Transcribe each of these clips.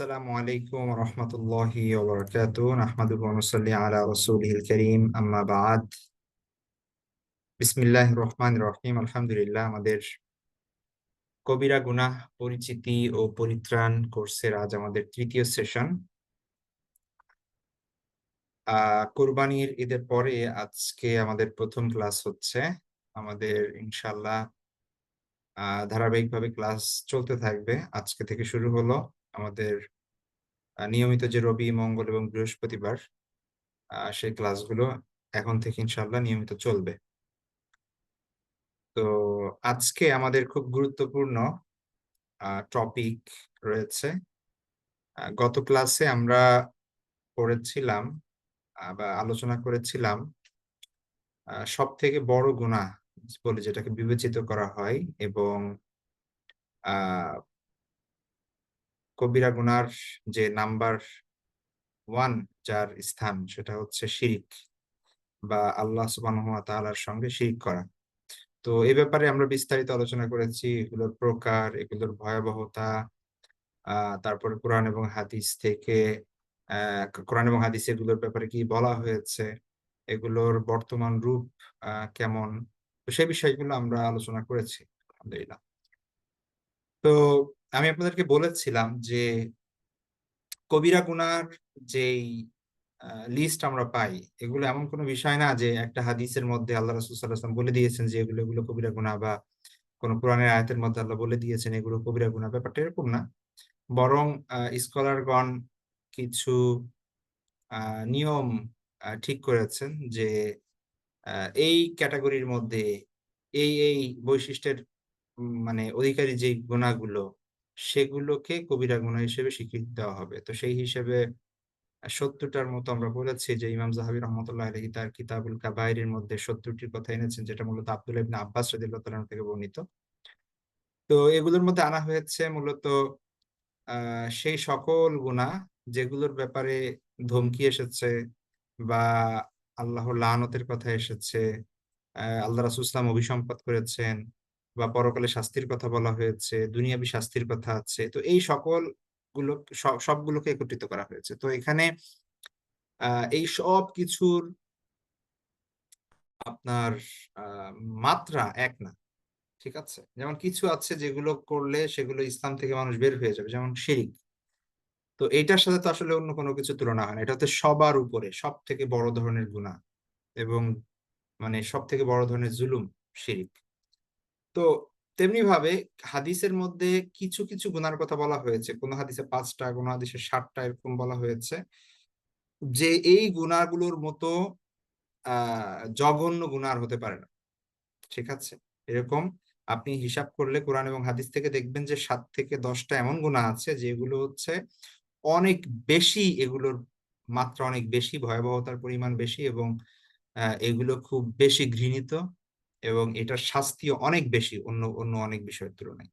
আসসালামু আলাইকুম রহমতুল্লাহি ওয়া বারাকাতুহু নাহমাদুহু ওয়া নুসাল্লি আলা রাসূলিহিল কারীম আম্মা বা'দ। বিসমিল্লাহির রহমানির রহিম। আলহামদুলিল্লাহ, আমাদের কবিরা গুনাহ পরিচিতি ও পরিত্রাণ কোর্সের আজ আমাদের তৃতীয় সেশন। কোরবানির ঈদের পরে আজকে আমাদের প্রথম ক্লাস হচ্ছে। আমাদের ইনশাআল্লাহ ধারাবাহিকভাবে ক্লাস চলতে থাকবে। আজকে থেকে শুরু হলো আমাদের নিয়মিত যে রবি, মঙ্গল এবং বৃহস্পতিবার সেই ক্লাসগুলো এখন থেকে ইনশাআল্লাহ নিয়মিত চলবে। তো আজকে আমাদের খুব গুরুত্বপূর্ণ টপিক রয়েছে। গত ক্লাসে আমরা পড়েছিলাম বা আলোচনা করেছিলাম সব থেকে বড় গুনাহ বলে যেটাকে বিবেচিত করা হয়, এবং কবিরা গুনার যে নাম্বার 1 যার স্থান সেটা হচ্ছে শিরক, বা আল্লাহ সুবহানাহু ওয়া তাআলার সঙ্গে শিরক করা। তো এই ব্যাপারে আমরা বিস্তারিত আলোচনা করেছি, এগুলোর প্রকার, এগুলোর ভয়াবহতা, তারপরে কোরআন এবং হাদিস থেকে কোরআন এবং হাদিসে এগুলোর ব্যাপারে কি বলা হয়েছে, এগুলোর বর্তমান রূপ কেমন। তো সেই বিষয়গুলো আমরা আলোচনা করেছি আলহামদুলিল্লাহ। তো আমি আপনাদেরকে বলেছিলাম যে কবিরা গুনার যেই লিস্ট আমরা পাই, এগুলো এমন কোনো বিষয় না যে একটা হাদিসের মধ্যে আল্লাহ রাসূল সাল্লাল্লাহু আলাইহি ওয়াসাল্লাম বলে দিয়েছেন যে এগুলো এগুলো কবিরা গুনাহ, বা কোন কোরআনের আয়াতের মধ্যে আল্লাহ বলে দিয়েছেন এগুলো কবিরা গুনাহ। ব্যাপারটা এরকম না। বরং স্কলারগণ কিছু নিয়ম ঠিক করেছেন যে এই ক্যাটেগরির মধ্যে এই বৈশিষ্ট্যের মানে অধিকারী যেই গুনাহগুলো, সেগুলোকে কবিরা গুনাহ হিসেবে স্বীকৃতি দেওয়া হবে। তো সেই হিসেবে ৭০ টার মতো আমরা বলেছি যে ইমাম যাহাবী রহমাতুল্লাহ আলাইহি তার কিতাবুল কাবায়েরের মধ্যে ৭০ টির কথা এনেছেন, যেটা মূলত আব্দুল্লাহ ইবনে আব্বাস রাদিয়াল্লাহু তাআলা থেকে বর্ণিত। তো এগুলোর মধ্যে আনা হয়েছে মূলত আ সেই সকল গুনাহ যেগুলোর ব্যাপারে ধমকি এসেছে, বা আল্লাহর লাআনতের কথা এসেছে, আল্লাহ রাসূল সাল্লাল্লাহু আলাইহি ওয়াসাল্লাম অভিসম্পাত করেছেন, বা পরকালে শাস্তির কথা বলা হয়েছে, দুনিয়াবী শাস্তির কথা আছে। তো এই সকল গুলো সবগুলোকে একত্রিত করা হয়েছে। তো এখানে আ এই সবকিছুর আপনার আ মাত্রা এক না। ঠিক আছে? যেমন কিছু আছে যেগুলো করলে সেগুলো ইসলাম থেকে মানুষ বের হয়ে যাবে। যেমন শিরিক। তো এইটার সাথে তো আসলে অন্য কোনো কিছুর তুলনা হয় না। এটা হচ্ছে সবার উপরে সবথেকে বড় ধরনের গুনাহ, এবং মানে সবথেকে বড় ধরনের জুলুম শিরিক। তো তেমনিভাবে হাদিসের মধ্যে কিছু গুনার কথা বলা হয়েছে। কোন হাদিসে ৫ টা, কোন হাদিসে ৭ টা এরকম বলা হয়েছে। যে এই গুনাহগুলোর মতো আ জঘন্য গুনাহ আর হতে পারে না। ঠিক আছে? এরকম আপনি হিসাব করলে কোরআন এবং হাদিস থেকে দেখবেন যে ৭ থেকে ১০ টা এমন গুনাহ আছে যেগুলো হচ্ছে অনেক বেশি, এগুলোর মাত্রা অনেক বেশি, ভয়াবহতার পরিমাণ বেশি, এবং এগুলো খুব বেশি ঘৃণিত, এবং এটার শাস্তিও অনেক বেশি অন্য অনেক বিষয়ের তুলনায়।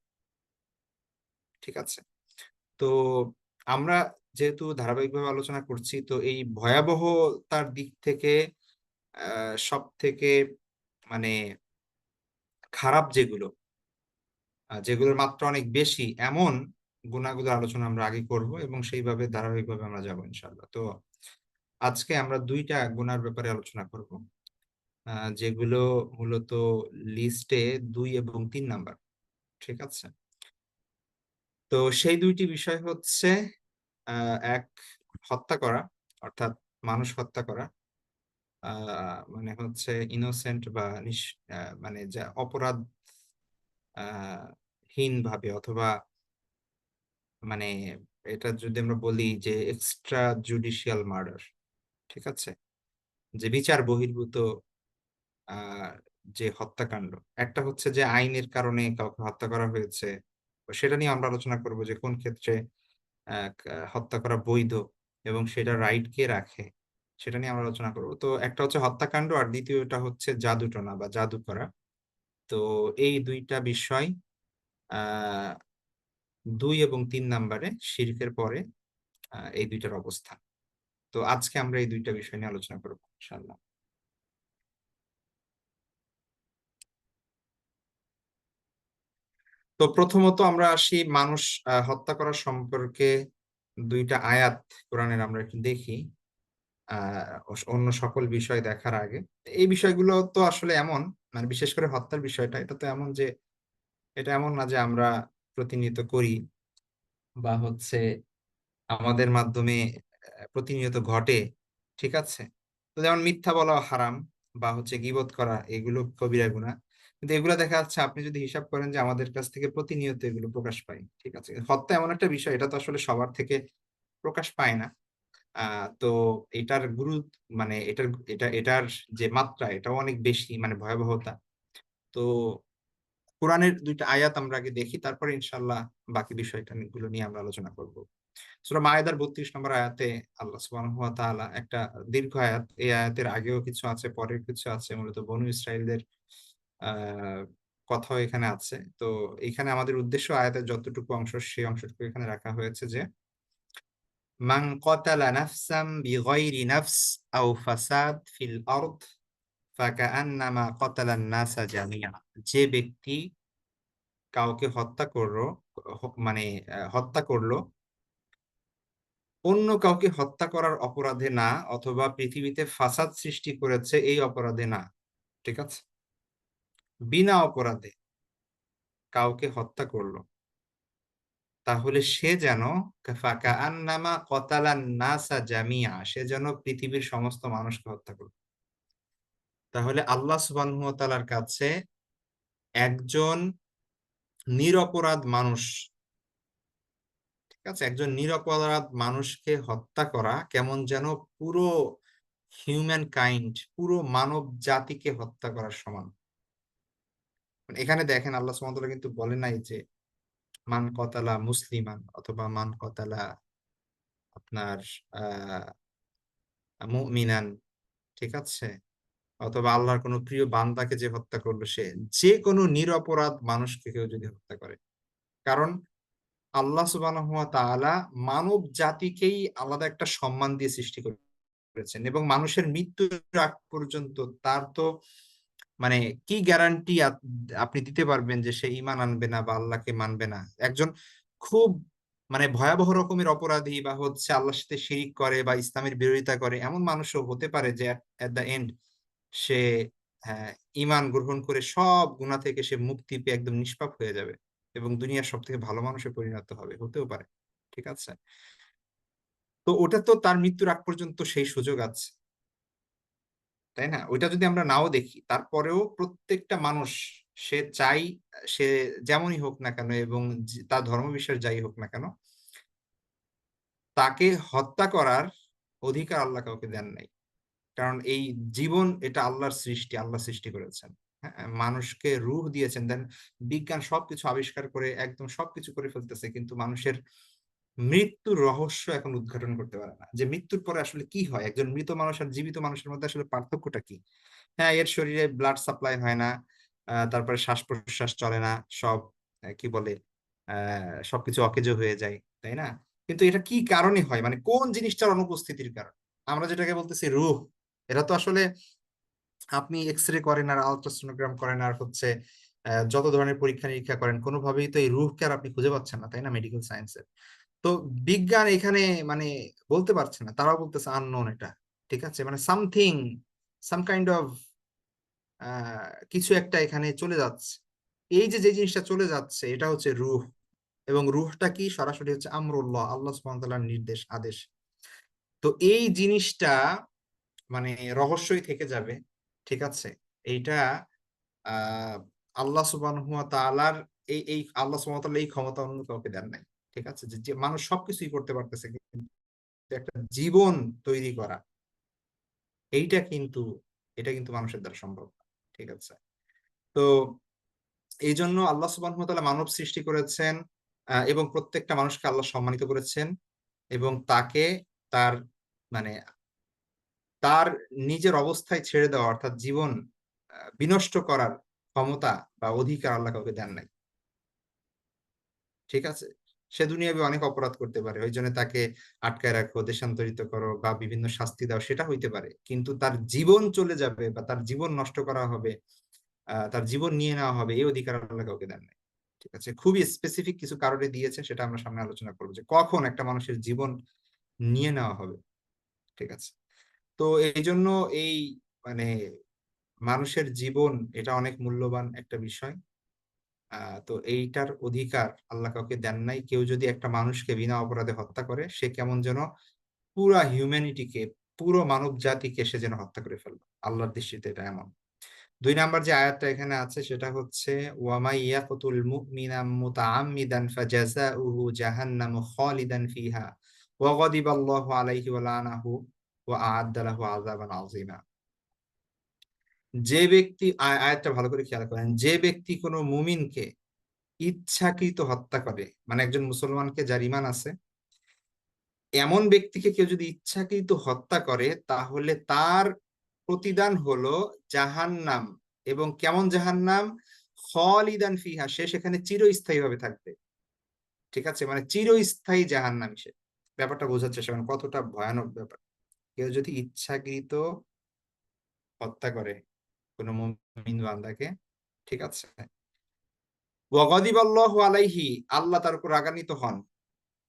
ঠিক আছে? তো আমরা যেহেতু ধারাবাহিকভাবে আলোচনা করছি, তো এই ভয়াবহতার দিক থেকে সবথেকে মানে খারাপ যেগুলো, যেগুলোর মাত্রা অনেক বেশি, এমন গুনাহগুলোর আলোচনা আমরা আগে করব, এবং সেইভাবে ধারাবাহিকভাবে আমরা যাবো ইনশাআল্লাহ। তো আজকে আমরা ২ টা গুনার ব্যাপারে আলোচনা করব। যেগুলো মূলত লিস্টে ২ এবং ৩ নাম্বার। ঠিক আছে? তো সেই ২ টি বিষয় হচ্ছে আ ১ হত্যা করা, অর্থাৎ মানুষ হত্যা করা। আ মানে হচ্ছে ইনোসেন্ট বা মানে যা অপরাধ আ হীনভাবে, অথবা মানে এটা যদি আমরা বলি যে এক্সট্রা জুডিশিয়াল মার্ডার। ঠিক আছে? যে বিচার বহির্ভূত আ যে হত্যাকাণ্ড। একটা হচ্ছে যে আইনের কারণে কাউকে হত্যা করা হয়েছে। তো সেটা নিয়ে আমরা আলোচনা করব যে কোন ক্ষেত্রে হত্যা করা বৈধ, এবং সেটার রাইট কে রাখে, সেটা নিয়ে আমরা আলোচনা করব। তো একটা হচ্ছে হত্যাকাণ্ড, আর দ্বিতীয়টা হচ্ছে জাদুটনা বা জাদু করা। তো এই ২ টা বিষয় আ ২ এবং ৩ নাম্বারে, শিরকের পরে এই ২ টার অবস্থান। তো আজকে আমরা এই ২ টা বিষয় নিয়ে আলোচনা করব ইনশাআল্লাহ। তো প্রথমত আমরা আসি মানুষ হত্যা করা সম্পর্কে দুইটা আয়াত কোরআনের আমরা একটু দেখি অন্য সকল বিষয় দেখার আগে। এই বিষয়গুলো তো আসলে এমন, মানে বিশেষ করে হত্যার বিষয়টা, এটা তো এমন যে এটা এমন না যে আমরা প্রতিনিয়ত করি বা হচ্ছে আমাদের মাধ্যমে প্রতিনিয়ত ঘটে, ঠিক আছে? তো যেমন মিথ্যা বলা হারাম বা হচ্ছে গীবত করা, এগুলো কবিরা গুনাহ। কিন্তু এগুলো দেখা যাচ্ছে আপনি যদি হিসাব করেন যে আমাদের কাছ থেকে প্রতিনিয়ত এগুলো প্রকাশ পায়, ঠিক আছে? হত্যা এমন একটা বিষয়, এটা তো আসলে সবার থেকে প্রকাশ পায় না। তো এটার মানে এটার যে মাত্রা, এটাও অনেক বেশি, মানে ভয়াবহতা। তো কোরআনের দুইটা আয়াত আমরা আগে দেখি, তারপরে ইনশাল্লাহ বাকি বিষয়টা গুলো নিয়ে আমরা আলোচনা করব। সূরা মায়েদার ৩২ নম্বর আয়াতে আল্লাহ সুবহানাহু ওয়া তাআলা, একটা দীর্ঘ আয়াত, এই আয়াতের আগেও কিছু আছে, পরের কিছু আছে, মূলত বনু ইসরাইলদের আহ কথাও এখানে আছে। তো এখানে আমাদের উদ্দেশ্য আয়াতের যতটুকু অংশ, সেই অংশটুকু এখানে রাখা হয়েছে যে মান কতালা নাফসাম বিগাইরি নাফস আও ফাসাদ ফিল আরদ ফাকাআন্নামা কতালান নাসা জামিআ। যে ব্যক্তি কাউকে হত্যা করলো, মানে হত্যা করলো অন্য কাউকে হত্যা করার অপরাধে না, অথবা পৃথিবীতে ফাসাদ সৃষ্টি করেছে এই অপরাধে না, ঠিক আছে? বিনা অপরাধে কাউকে হত্যা করলো, তাহলে সে যেন ফাকাআন্নামা কতালান নাসা জামিআ, সে যেন পৃথিবীর সমস্ত মানুষকে হত্যা করলো। তাহলে আল্লাহ সুবহানাহু ওয়া তাআলার কাছে একজন নিরপরাধ মানুষ, ঠিক আছে, একজন নিরপরাধ মানুষকে হত্যা করা কেমন যেন পুরো হিউম্যান কাইন্ড, পুরো মানব জাতিকে হত্যা করার সমান। মানে এখানে দেখেন আল্লাহ সুবহানাহু ওয়া তাআলা কিন্তু বলেন নাই যে মান কতালা মুসলিমান অথবা মান কতালা আপনার আহ মুমিনান, ঠিক আছে, অথবা আল্লাহর কোনো প্রিয় বান্দাকে যে হত্যা করলো সে, যে কোনো নিরপরাধ মানুষকে কেউ যদি হত্যা করে। কারণ আল্লাহ সুবহানাহু ওয়া তাআলা মানব জাতিকেই আলাদা একটা সম্মান দিয়ে সৃষ্টি করেছেন, এবং মানুষের মৃত্যুর আগ পর্যন্ত তার তো মানে কি গ্যারান্টি আপনি দিতে পারবেন যে সে ঈমান আনবে না বা আল্লাহকে মানবে না? একজন খুব মানে ভয়াবহ রকমের অপরাধী বা হচ্ছে আল্লাহর সাথে শিরিক করে বা ইসলামের বিরোধিতা করে, এমন মানুষও হতে পারে যে এট দ্য এন্ড সে হ্যাঁ ঈমান গ্রহণ করে সব গুনাহ থেকে সে মুক্তি পেয়ে একদম নিষ্পাপ হয়ে যাবে এবং দুনিয়ার সব থেকে ভালো মানুষে পরিণত হবে, হতেও পারে, ঠিক আছে? তো ওটা তো তার মৃত্যুর আগ পর্যন্ত সেই সুযোগ আছে, তাই না? ওইটা যদি আমরা নাও দেখি, তারপরেও প্রত্যেকটা মানুষ, সে চাই সে যেমনই হোক না কেন এবং তার ধর্মবিশ্বাস যাই হোক না কেন, তাকে হত্যা করার অধিকার আল্লাহ কাউকে দেন নাই। কারণ এই জীবন এটা আল্লাহর সৃষ্টি, আল্লাহ সৃষ্টি করেছেন। হ্যাঁ, মানুষকে রূহ দিয়েছেন। দেন বিজ্ঞান সবকিছু আবিষ্কার করে একদম সবকিছু করে ফেলতেছে, কিন্তু মানুষের মৃত্যুর রহস্য এখন উদ্ঘাটন করতে পারে না, যে মৃত্যুর পরে আসলে কি হয়, একজন মৃত মানুষ আর জীবিত মানুষের মধ্যে আসলে পার্থক্যটা কি। হ্যাঁ, এর শরীরে ব্লাড সাপ্লাই হয় না, তারপরে শ্বাস প্রশ্বাস চলে না, সব কি বলে সবকিছু অকেজো হয়ে যায়, তাই না? কিন্তু এটা কি কারণে হয়, মানে কোন জিনিসটার অনুপস্থিতির কারণ? আমরা যেটাকে বলতেছি রূহ, এটা তো আসলে আপনি এক্স রে করেন আর আলট্রাসোনোগ্রাম করেন আর হচ্ছে যত ধরনের পরীক্ষা নিরীক্ষা করেন, কোনোভাবেই তো এই রূহকে আর আপনি খুঁজে পাচ্ছেন না, তাই না, মেডিকেল সায়েন্সে? তো বিজ্ঞান এখানে মানে বলতে পারছে না, তারাও বলতেছে আননোন এটা, ঠিক আছে, মানে সামথিং, সাম কাইন্ড অফ কিছু একটা এখানে চলে যাচ্ছে। এই যে যে জিনিসটা চলে যাচ্ছে এটা হচ্ছে রূহ, এবং রূহটা কি সরাসরি হচ্ছে আমরুল্লাহ, আল্লাহ সুবহানাহু ওয়া তাআলার নির্দেশ, আদেশ। তো এই জিনিসটা মানে রহস্যই থেকে যাবে, ঠিক আছে? এইটা আহ আল্লাহ সুবহানাহু ওয়া তাআলার এই আল্লাহ সুবহানাহু ওয়া তাআলা এই ক্ষমতা অন্য কাউকে দেন নাই, ঠিক আছে? যে যে মানুষ সবকিছুই করতে পারতেছে, একটা জীবন তৈরি করা, এইটা কিন্তু এটা কিন্তু মানুষের দ্বারা সম্ভব না, ঠিক আছে? তো এই জন্য আল্লাহ সুবহানাহু ওয়া তাআলা মানব সৃষ্টি করেছেন, এবং প্রত্যেকটা মানুষকে আল্লাহ সম্মানিত করেছেন, এবং তাকে তার মানে তার নিজের অবস্থায় ছেড়ে দেওয়া, অর্থাৎ জীবন বিনষ্ট করার ক্ষমতা বা অধিকার আল্লাহ কাউকে দেন নাই, ঠিক আছে? সে দুনিয়াবে অনেক অপরাধ করতে পারে, ওই জন্য তাকে আটকায় রাখো, দেশান্তরিত করো বা বিভিন্ন শাস্তি দাও, সেটা হইতে পারে, কিন্তু তার জীবন চলে যাবে বা তার জীবন নষ্ট করা হবে, তার জীবন নিয়ে নেওয়া হবে, এই অধিকার আল্লাহ কাউকে দেন নাই, ঠিক আছে, খুবই স্পেসিফিক কিছু কারণে দিয়েছে, সেটা আমরা সামনে আলোচনা করবো যে কখন একটা মানুষের জীবন নিয়ে নেওয়া হবে। ঠিক আছে, তো এই জন্য এই মানে মানুষের জীবন এটা অনেক মূল্যবান একটা বিষয়। তো এইটার অধিকার আল্লাহ কাউকে দেন নাই। কেউ যদি একটা মানুষকে বিনা অপরাধে হত্যা করে, সে কেমন যেন পুরা হিউম্যানিটিকে, পুরো মানব জাতিকে সে যেন হত্যা করে ফেললো। আল্লাহর দৃষ্টিতে এটা এমন। ২ নাম্বার যে আয়াতটা এখানে আছে সেটা হচ্ছে ওয়ামাই ইয়াকতুল মুমিনা মুতাআম্মিদান ফাজাযাউহু জাহান্নামু খালিদান ফিহা ওয়া গাদিবাল্লাহু আলাইহি ওয়া লানাহু ওয়া আ'আদ্দা লাহু আযাবান আযীমা। যে ব্যক্তি আয়াতটা ভালো করে খেয়াল করেন। যে ব্যক্তি কোনো মুমিনকে ইচ্ছাকৃত হত্যা করে, মানে একজন মুসলমানকে যার ঈমান আছে, এমন ব্যক্তিকে কেউ যদি ইচ্ছাকৃত হত্যা করে তাহলে তার প্রতিদান হলো জাহান্নাম। এবং কেমন জাহান্নাম? খালিদান ফিহা, সে সেখানে চিরস্থায়ীভাবে থাকবে। ঠিক আছে, মানে চিরস্থায়ী জাহান্নামী সে। ব্যাপারটা বোঝার চেষ্টা করেন কতটা ভয়ানক ব্যাপার। কেউ যদি ইচ্ছাকৃত হত্যা করে কোনো মুমিন বান্দাকে, ঠিক আছে, ওয়া গাদিবাল্লাহু আলাইহি, আল্লাহ তার উপর রাগান্বিত হন,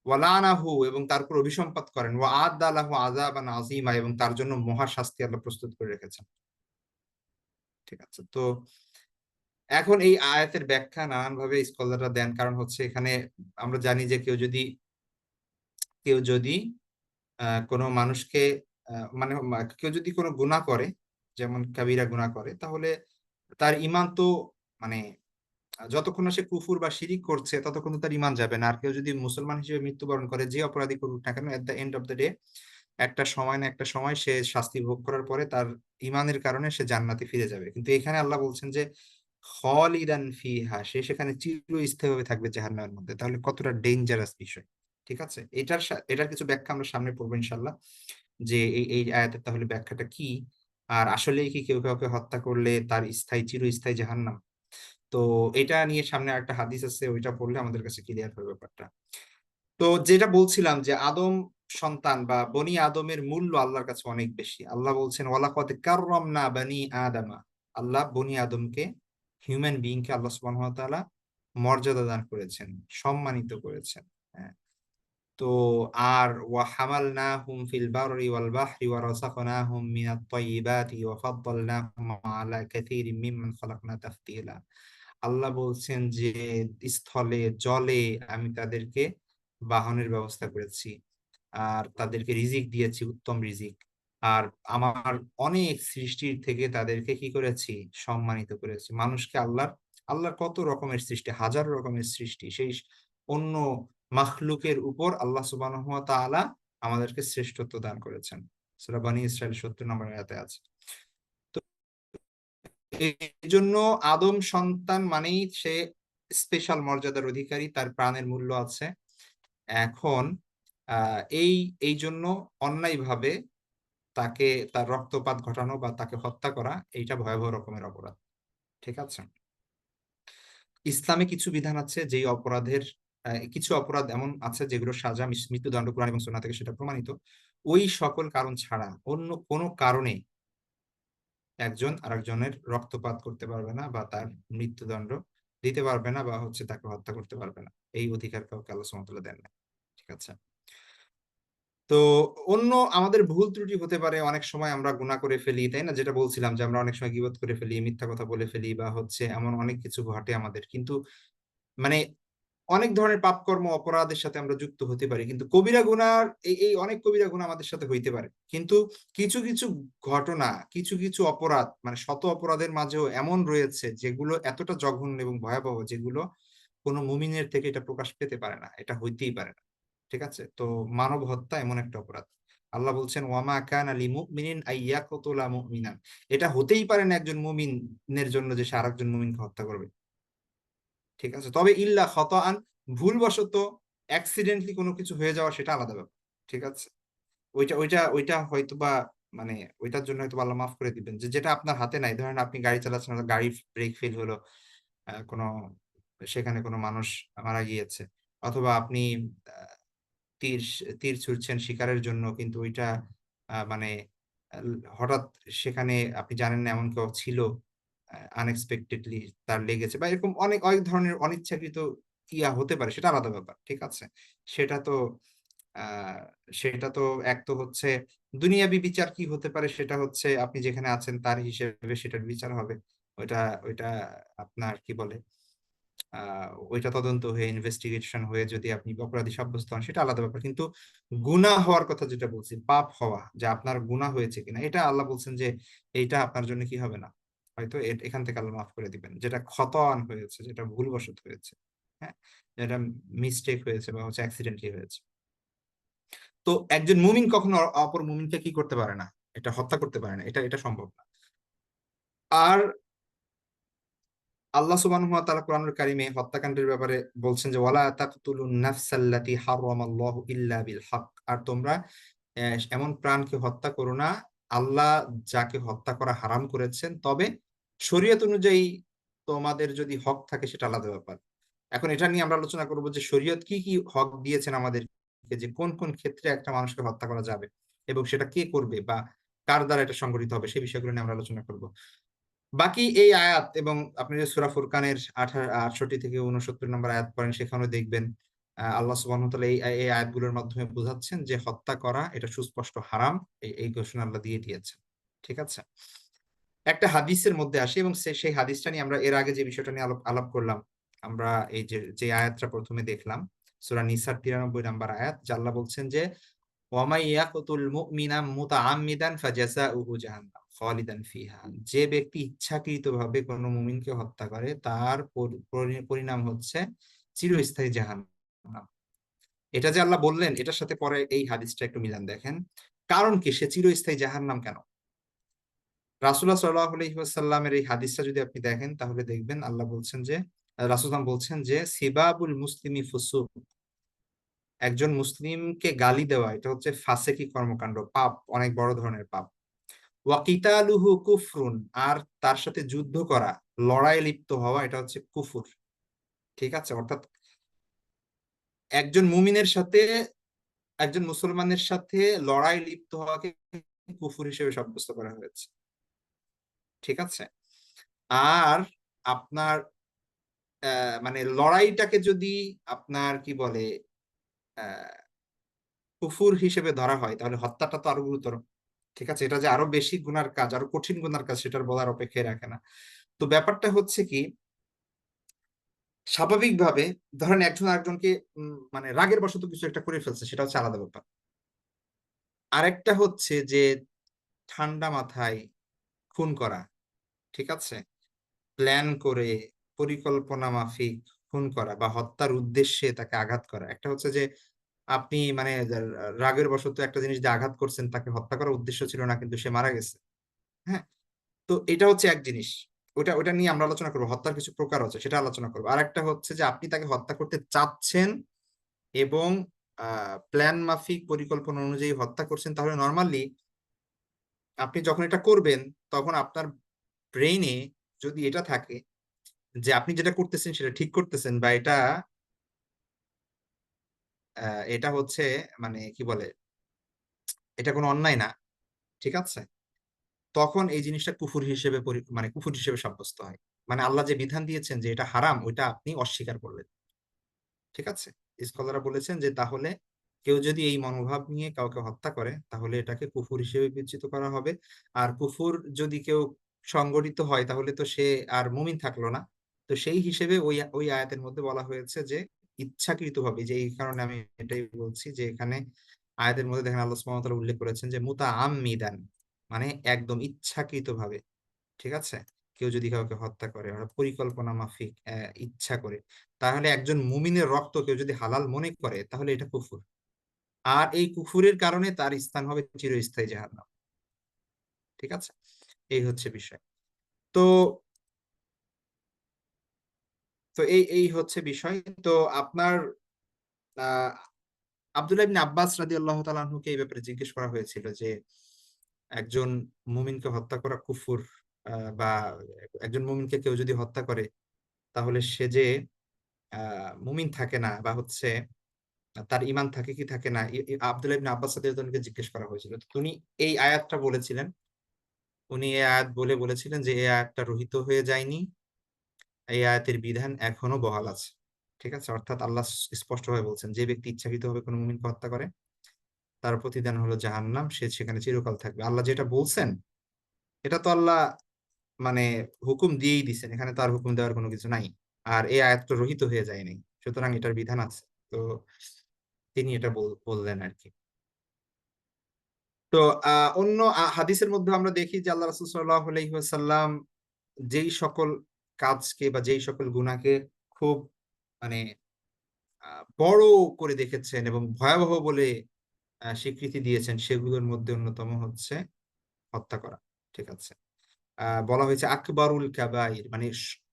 ওয়া লানাহু, এবং তার উপর অভিসম্পাত করেন, ওয়া আ'আদ্দা লাহু আযাবান আযীমা, এবং তার জন্য মহা শাস্তি আল্লাহ প্রস্তুত করে রেখেছেন। ঠিক আছে, তো এখন এই আয়াতের ব্যাখ্যা নানানভাবে স্কলাররা দেন। কারণ হচ্ছে এখানে আমরা জানি যে কেউ যদি কোনো মানুষকে মানে কেউ যদি কোনো গুনাহ করে, যেমন কাবীরা গুনাহ করে, তাহলে তার ঈমান তো মানে যতক্ষণ না সে কুফর বা শিরিক করছে ততক্ষণ তো তার ঈমান যাবে না। আর কেউ যদি মুসলমান হিসেবে মৃত্যুবরণ করে, যে অপরাধী করুক না কেন, at the end of the day একটা সময় না একটা সময় সে শাস্তি ভোগ করার পরে তার ঈমানের কারণে সে জান্নাতে ফিরে যাবে। কিন্তু এখানে আল্লাহ বলছেন যে খালিদান ফিহা, সে সেখানে চিরস্থায়ীভাবে থাকবে জাহান্নামের মধ্যে। তাহলে কতটা ডেঞ্জারাস বিষয়। ঠিক আছে, এটার কিছু ব্যাখ্যা আমরা সামনে পড়বো ইনশাআল্লাহ, যে এই আয়াতের তাহলে ব্যাখ্যাটা কি, আর আসলেই কি কেউ কাউকে হত্যা করলে তার চিরস্থায়ী জাহান্নাম। তো এটা নিয়ে সামনে একটা হাদিস আছে, ওইটা পড়লে আমাদের কাছে ক্লিয়ার হবে ব্যাপারটা। তো যেটা বলছিলাম যে আদম সন্তান বা বনি আদমের মূল্য আল্লাহর কাছে অনেক বেশি। আল্লাহ বলছেন ওয়ালাকাদ কাররামনা বানি আদামা। আল্লাহ বনি আদমকে, হিউম্যান বিইং কে আল্লাহ সুবহানাহু ওয়া তাআলা মর্যাদা দান করেছেন, সম্মানিত করেছেন। হ্যাঁ, তো আর ওয়া হামালনাহুম ফিল বাররি ওয়াল বাহরি ওয়া রাযাকনাহুম মিনাত তাইয়্যিবাতি ওয়া ফাদ্দালনাহুম আলা কাসীরিম মিম্মান খালাকনা তাফদীলা। আল্লাহ বলছেন যে স্থলে জলে আমি তাদেরকে বাহনের ব্যবস্থা করেছি, আর তাদেরকে রিজিক দিয়েছি, উত্তম রিজিক। আর আমার অনেক সৃষ্টির থেকে তাদেরকে কি করেছি? সম্মানিত করেছি। মানুষকে আল্লাহর কত রকমের সৃষ্টি, হাজারো রকমের সৃষ্টি, সেই অন্য মাখলুকের উপর আল্লাহ সুবহানাহু ওয়া তাআলা আমাদেরকে শ্রেষ্ঠত্ব দান করেছেন। সূরা বনী ইসরাইল ৭০ নম্বর আয়াতে আছে। তো এই জন্য আদম সন্তান মানেই সে স্পেশাল মর্যাদার অধিকারী, তার প্রাণের মূল্য আছে। এখন এই জন্য অন্যায়ভাবে তাকে, তার রক্তপাত ঘটানো বা তাকে হত্যা করা, এইটা ভয়াবহ রকমের অপরাধ। ঠিক আছে, ইসলামে কিছু বিধান আছে যেই অপরাধের, কিছু অপরাধ এমন আছে যেগুলোর সাজা মৃত্যুদণ্ড, কোরআন এবং সুন্নাহ থেকে সেটা প্রমাণিত। ওই সকল কারণ ছাড়া অন্য কোনো কারণে একজন আরেকজনের রক্তপাত করতে পারবে না বা তার মৃত্যুদণ্ড দিতে পারবে না বা হচ্ছে তাকে হত্যা করতে পারবে না। এই অধিকার কাউকে আল্লাহ সুবহানাহু ওয়া তাআলা দেন না। ঠিক আছে, তো অন্য আমাদের ভুল ত্রুটি হতে পারে, অনেক সময় আমরা গুনাহ করে ফেলি, তাই না? যেটা বলছিলাম যে আমরা অনেক সময় গীবত করে ফেলি, মিথ্যা কথা বলে ফেলি, বা হচ্ছে এমন অনেক কিছু ঘটে আমাদের। কিন্তু মানে অনেক ধরনের পাপকর্ম অপরাধের সাথে আমরা যুক্ত হতে পারি, কিন্তু কবিরা গুনার এই অনেক কবিরা গুনাহ আমাদের সাথে হইতে পারে। কিন্তু কিছু কিছু ঘটনা, কিছু কিছু অপরাধ, মানে শত অপরাধের মাঝেও এমন রয়েছে যেগুলো এতটা জঘন্য এবং ভয়াবহ, যেগুলো কোনো মুমিনের থেকে এটা প্রকাশ পেতে পারে না, এটা হইতেই পারে না। ঠিক আছে, তো মানব হত্যা এমন একটা অপরাধ। আল্লাহ বলছেন ওয়ামা কানা লিমুমিনিন আইয়াকতুলা মুমিনান, এটা হতেই পারে না একজন মুমিনের জন্য যে সে আরেকজন মুমিনকে হত্যা করবে। ঠিক আছে, তবে ইল্লা খতআন, ভুলবশত অ্যাক্সিডেন্টলি কোনো কিছু হয়ে যাওয়া, সেটা আলাদা ব্যাপার। ঠিক আছে, ওইটা হয়তোবা মানে ওইটার জন্য হয়তো আল্লাহ মাফ করে দিবেন, যে যেটা আপনার হাতে নাই। ধরেন আপনি গাড়ি চালাচ্ছেন, গাড়ি ব্রেক ফেল হলো, কোনো সেখানে কোনো মানুষ মারা গিয়েছে, অথবা আপনি আহ, তীর তীর ছুঁড়ছেন শিকারের জন্য, কিন্তু ওইটা মানে হঠাৎ সেখানে আপনি জানেন না এমন কেউ ছিল, আনএক্সপেক্টেডলি তার লেগেছে, বা এরকম অনেক অনেক ধরনের অনিচ্ছাকৃত ইয়া হতে পারে, সেটা আলাদা ব্যাপার, ঠিক আছে। সেটা তো আহ সেটা তো এক তো হচ্ছে দুনিয়াবি বিচার কি হতে পারে, সেটা হচ্ছে আপনি যেখানে আছেন তার হিসেবে সেটার বিচার হবে। ওইটা ওইটা আপনার কি বলে, ওইটা তদন্ত হয়ে ইনভেস্টিগেশন হয়ে যদি আপনি অপরাধী সাব্যস্ত হন সেটা আলাদা ব্যাপার। কিন্তু গুনাহ হওয়ার কথা যেটা বলছি, পাপ হওয়া, যে আপনার গুনাহ হয়েছে কিনা, এটা আল্লাহ বলছেন যে এইটা আপনার জন্য কি হবে না, হয়তো এখান থেকে আল্লাহ মাফ করে দিবেন, যেটা খতআন হয়েছে, যেটা ভুলবশত হয়েছে, হ্যাঁ, যেটা মিস্টেক হয়েছে বা হচ্ছে অ্যাক্সিডেন্টলি হয়েছে। তো একজন মুমিন কখনো অপর মুমিনকে কি করতে পারে না, এটা হত্যা করতে পারে না, এটা এটা সম্ভব না। আর আল্লাহ সুবহানাহু ওয়া তাআলা কোরআনুল কারীমে হত্যাকাণ্ডের ব্যাপারে বলছেন যে ওয়ালা তাকতুলুন নাফসাল্লাতী হারামাল্লাহু ইল্লা বিল হক, আর তোমরা এমন প্রাণকে হত্যা করো না আল্লাহ যাকে হত্যা করা হারাম করেছেন, তবে শরীয়ত অনুযায়ী তোমাদের যদি হক থাকে সেটা আলাদা ব্যাপার। এখন এটা নিয়ে আমরা আলোচনা করব যে শরীয়ত কি কি হক দিয়েছেন আমাদেরকে, যে কোন কোন ক্ষেত্রে একটা মানুষকে হত্যা করা যাবে এবং সেটা কে করবে বা কার দ্বারা এটা সংগঠিত হবে, সেই বিষয়গুলো নিয়ে আমরা আলোচনা করব। বাকি এই আয়াত এবং আপনি যে সূরা ফুরকানের 68 থেকে 69 নম্বর আয়াত পড়েন, সেখানেও দেখবেন আল্লাহ সুবহানাহু ওয়া তাআলা এই আয়াতগুলোর মাধ্যমে বোঝাচ্ছেন যে হত্যা করা এটা সুস্পষ্ট হারাম, এই ঘোষণা আল্লাহ দিয়ে দিয়েছেন, ঠিক আছে। একটা হাদিসের মধ্যে আসে, এবং সেই হাদিসটা নিয়ে আমরা এর আগে যে বিষয়টা নিয়ে আলাপ আলাপ করলাম, আমরা এই যে যে আয়াতটা প্রথমে দেখলাম সূরা নিসার 93 নম্বর আয়াত, যে আল্লাহ বলছেন যে ওয়ামাই ইয়াকতুল মুমিনা মুতাআম্মিদান ফাজাযাউহু জাহান্নাম খালিদান ফিহা, যে ব্যক্তি ইচ্ছাকৃতভাবে কোনো মুমিনকে হত্যা করে তার পরিণাম হচ্ছে চিরস্থায়ী জাহান্নাম। এটা যে আল্লাহ বললেন, এটার সাথে পরে এই হাদিসটা একটু মিলান দেখেন, কারণ কি সে চিরস্থায়ী জাহান্নাম কেন। রাসূলুল্লাহ সাল্লাল্লাহু আলাইহি ওয়াসাল্লামের এই হাদিসটা যদি আপনি দেখেন তাহলে দেখবেন আল্লাহ বলছেন যে রাসূলুল্লাহ বলছেন যে সিবাবুল মুসলিমি ফুসুক, একজন মুসলিমকে গালি দেওয়া এটা হচ্ছে ফাসেকি কর্মকাণ্ড, পাপ, অনেক বড় ধরনের পাপ। ওয়াকিতালুহু কুফরুন, আর তার সাথে যুদ্ধ করা, লড়াই লিপ্ত হওয়া, এটা হচ্ছে কুফুর, ঠিক আছে। অর্থাৎ একজন মুমিনের সাথে, একজন মুসলমানের সাথে লড়াই লিপ্ত হওয়াকে কুফুর হিসেবে সাব্যস্ত করা হয়েছে, ঠিক আছে। আর আপনার মানে লড়াইটাকে যদি আপনার কি বলে আহ কুফুর হিসেবে ধরা হয়, তাহলে হত্যাটা তো আরো গুরুতর, ঠিক আছে। এটা যে আরো বেশি গুনার কাজ, আরো কঠিন গুনার কাজ, সেটার বলার অপেক্ষায় রাখে না। তো ব্যাপারটা হচ্ছে কি, স্বাভাবিকভাবে ধরেন একজন আরেকজনকে মানে রাগের বশত কিছু একটা করে ফেলছে, সেটা হচ্ছে আলাদা ব্যাপার। আরেকটা হচ্ছে যে ঠান্ডা মাথায় খুন করা, ঠিক আছে, প্ল্যান করে পরিকল্পনা মাফিক খুন করা বা হত্যার উদ্দেশ্যে তাকে আঘাত করা। একটা হচ্ছে যে আপনি মানে রাগের বশত একটা জিনিস দিয়ে আঘাত করছেন, তাকে হত্যা করার উদ্দেশ্য ছিল না কিন্তু সে মারা গেছে, হ্যাঁ। তো এটা হচ্ছে এক জিনিস, ওটা ওটা নিয়ে আমরা আলোচনা করবো, হত্যার কিছু প্রকার আছে সেটা আলোচনা করবো। আর একটা হচ্ছে যে আপনি তাকে হত্যা করতে চাচ্ছেন এবং প্ল্যান মাফিক পরিকল্পনা অনুযায়ী হত্যা করছেন, তাহলে নর্মালি আপনি যখন এটা করবেন তখন আপনার ব্রেইনে যদি এটা থাকে যে আপনি যেটা করতেছেন সেটা ঠিক করতেছেন, বা এটা এটা হচ্ছে মানে কি বলে, এটা কোনো অন্যায় না, ঠিক আছে, তখন এই জিনিসটা কুফুর হিসেবে মানে কুফুর হিসেবে সাব্যস্ত হয়। মানে আল্লাহ যে বিধান দিয়েছেন যে এটা হারাম, ওইটা আপনি অস্বীকার করলেন, ঠিক আছে। স্কলাররা বলেছেন যে তাহলে কেউ যদি এই মনোভাব নিয়ে কাউকে হত্যা করে তাহলে এটাকে কুফুর হিসেবে বিবেচিত করা হবে। আর কুফুর যদি কেউ সংগঠিত হয় তাহলে তো সে আর মুমিন থাকলো না। তো সেই হিসেবে ওই ওই আয়াতের মধ্যে বলা হয়েছে যে ইচ্ছাকৃতভাবে, যে এই কারণে আমি এটাই বলছি যে এখানে আয়াতের মধ্যে দেখেন আল্লাহ সুবহানাহু ওয়া তাআলা উল্লেখ করেছেন যে মুতাআম্মিদান, মানে একদম ইচ্ছাকৃতভাবে, ঠিক আছে। কেউ যদি কাউকে হত্যা করে ওরা পরিকল্পনা মাফিক ইচ্ছা করে, তাহলে একজন মুমিনের রক্ত কেউ যদি হালাল মনে করে তাহলে এটা কুফুর। আর এই কুফুরের কারণে তার স্থান হবে চিরস্থায়ী জাহান্নাম, ঠিক আছে। এই হচ্ছে বিষয়। তো তো এই হচ্ছে বিষয়। তো আপনার আহ আব্দুল্লাহ ইবনে আব্বাস রাদিয়াল্লাহু তাআলা আনহুকে এই ব্যাপারে জিজ্ঞেস করা হয়েছিল যে একজন মুমিনকে হত্যা করা কুফুর, বা একজন মুমিনকে কেউ যদি হত্যা করে তাহলে সে যে মুমিন থাকে না, বা হচ্ছে তার ঈমান থাকে কি থাকে না, আব্দুল্লাহ ইবনে আব্বাস রাদিয়াল্লাহু আনহুকে জিজ্ঞেস করা হয়েছিল। তো তিনি এই আয়াতটা বলেছিলেন উনি এই আয়াত বলে বলেছিলেন যে এই আয়াতটা রহিত হয়ে যায়নি, এই আয়াতের বিধান এখনো বহাল আছে। ঠিক আছে, অর্থাৎ আল্লাহ স্পষ্টভাবে বলছেন যে ব্যক্তি ইচ্ছাকৃতভাবে কোনো মুমিনকে হত্যা করে তার প্রতিদান হলো জাহান্নাম, সে সেখানে চিরকাল থাকবে। আল্লাহ যেটা বলছেন এটা তো আল্লাহ মানে হুকুম দিয়েই দিছেন, এখানে তার হুকুম দেওয়ার কোনো কিছু নাই। আর এই আয়াত তো রহিত হয়ে যায়নি, সুতরাং এটার বিধান আছে। তো তিনি এটা বললেন আর কি। তো অন্য হাদিসের মধ্যে আমরা দেখি যে আল্লাহ রাসূল সাল্লাল্লাহু আলাইহি ওয়াসাল্লাম যেই সকল কাজকে বা যেই সকল গুনাহকে খুব মানে বড় করে দেখেছেন এবং ভয়াবহ বলে স্বীকৃতি দিয়েছেন, সেগুলোর মধ্যে অন্যতম হচ্ছে হত্যা করা। ঠিক আছে, বলা হয়েছে আকবারুল কাবাইর, মানে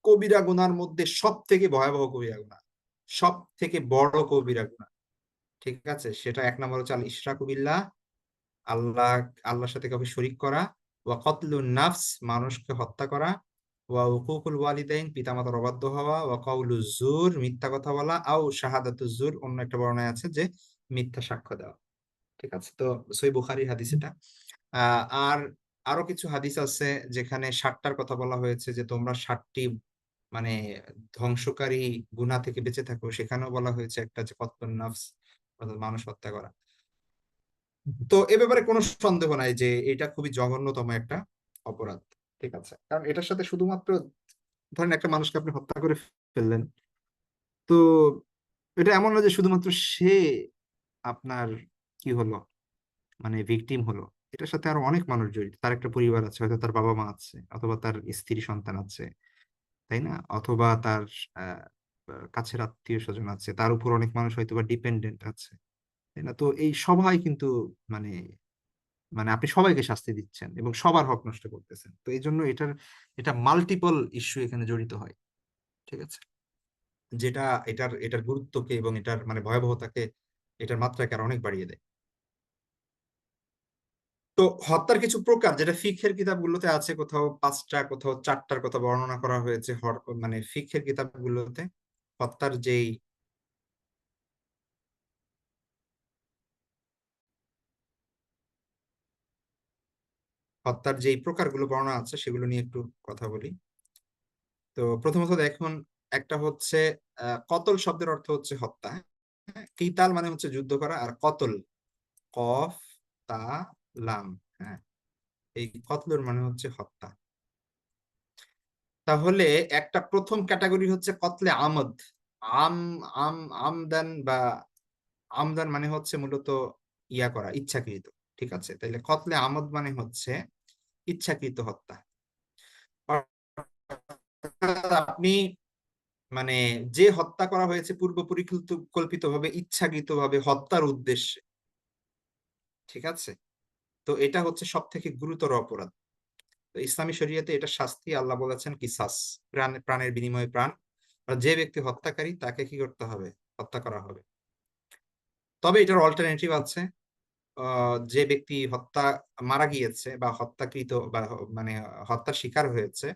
কবিরা গুনার মধ্যে সব থেকে ভয়াবহ কবিরা গুনাহ, সব থেকে বড় কবিরা গুনাহ। ঠিক আছে, সেটা এক নম্বর হচ্ছে আল ইশরাকু বিল্লাহ, আল্লাহ আল্লাহর সাথে কাউকে শরীক করা, ওয়া কতলুন নাফস, মানুষকে হত্যা করা, ওয়া উকুকুল ওয়ালিদাইন, পিতামাতার অবাধ্য হওয়া, ওয়া কাউলুজ জুর, মিথ্যা কথা বলা, আও শাহাদাতুজ জুর, অন্য একটা বর্ণনায় আছে যে মিথ্যা সাক্ষ্য দেওয়া। ঠিক আছে, তো সহিহ বুখারীর হাদিস এটা। আর আরো কিছু হাদিস আছে যেখানে ৭টার কথা বলা হয়েছে যে তোমরা ৭টি মানে ধ্বংসকারী গুনাহ থেকে বেঁচে থাকো, সেখানেও বলা হয়েছে একটা যে কতলুন নাফস, অর্থাৎ মানুষ হত্যা করা। তো এ ব্যাপারে কোনো সন্দেহ নাই যে এটা খুবই জঘন্যতম একটা অপরাধ। ঠিক আছে, কারণ এটার সাথে শুধুমাত্র ধরেন একটা মানুষকে আপনি হত্যা করে ফেললেন, তো এটা এমন না যে শুধুমাত্র সে আপনার কি হলো মানে ভিকটিম হলো, এটার সাথে আরো অনেক মানুষ জড়িত, তার একটা পরিবার আছে, হয়তো তার বাবা মা আছে, অথবা তার স্ত্রী সন্তান আছে, তাই না, অথবা তার আহ কাছের আত্মীয় স্বজন আছে, তার উপর অনেক মানুষ হয়তো বা ডিপেন্ডেন্ট আছে, তাই না। তো এই সবাই কিন্তু মানে মানে আপনি সবাইকে শাস্তি দিচ্ছেন এবং সবার হক নষ্ট করতেছেন। তো এই জন্য এটা মাল্টিপল ইস্যু এখানে জড়িত হয়। ঠিক আছে, যেটা এটার এটার গুরুত্বকে এবং এটার মানে ভয়াবহতাকে, এটার মাত্রাকে আর অনেক বাড়িয়ে দেয়। তো হত্যার কিছু প্রকার যেটা ফিকহের কিতাবগুলোতে আছে, কোথাও 5টা কোথাও 4টার কথা বর্ণনা করা হয়েছে মানে ফিকহের কিতাবগুলোতে হত্যার যেই হত্যার যেই প্রকারগুলো বর্ণনা আছে সেগুলো নিয়ে একটু কথা বলি। তো প্রথমত দেখুন, একটা হচ্ছে কতল শব্দের অর্থ হচ্ছে হত্যা। হ্যাঁ, কিতাল মানে হচ্ছে যুদ্ধ করা, আর কতল কফ তা লাম, হ্যাঁ, এই কতলের মানে হচ্ছে হত্যা। তাহলে একটা প্রথম ক্যাটাগরি হচ্ছে কতলে আমদ। আম আম আমদান বা আমদান মানে হচ্ছে মূলত ইয়া করা, ইচ্ছাকৃত। ঠিক আছে, তাহলে কতলে আমদ মানে হচ্ছে ইচ্ছাকৃত হত্যা। অর্থাৎ আপনি মানে যে হত্যা করা হয়েছে পূর্ব পরিকল্পিত ভাবে, ইচ্ছাকৃত ভাবে হত্যার উদ্দেশ্যে। ঠিক আছে, তো এটা হচ্ছে সব থেকে গুরুতর অপরাধ। তো ইসলামী শরীয়তে এটা শাস্তি আল্লাহ বলেছেন কিসাস, প্রাণের বিনিময়ে প্রাণ। আর যে ব্যক্তি হত্যাকারী তাকে কি করতে হবে, হত্যা করা হবে। তবে এটার অল্টারনেটিভ আছে, যে ব্যক্তি মারা গিয়েছে বা হত্যাকৃত বা মানে হত্যার শিকার হয়েছে,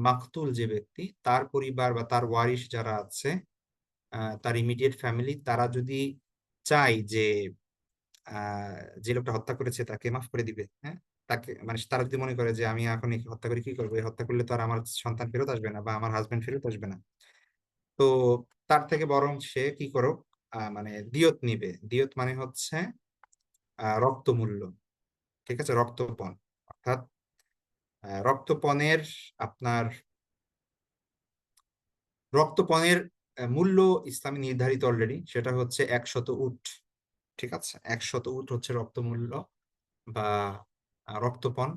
মাকতুল যে ব্যক্তি, তার পরিবার বা তার ওয়ারিশ যারা আছে, তার ইমিডিয়েট ফ্যামিলি, তারা যদি চায় যে আহ যে লোকটা হত্যা করেছে তাকে মাফ করে দিবে, হ্যাঁ, তাকে মানে তারা যদি মনে করে যে আমি এখন একে হত্যা করে কি করবো, এই হত্যা করলে তো আর আমার সন্তান ফেরত আসবে না বা আমার হাজবেন্ড ফেরত আসবে না, তো তার থেকে বরং সে কি করুক, মানে দিয়ত নিবে। দিয়ত মানে হচ্ছে রক্তমূল্য। ঠিক আছে, রক্তপণ, অর্থাৎ রক্তপণের আপনার রক্তপণের মূল্য ইসলামে নির্ধারিত অলরেডি, সেটা হচ্ছে 100 উট। ঠিক আছে, 100 উট হচ্ছে রক্তমূল্য বা রক্তপণ।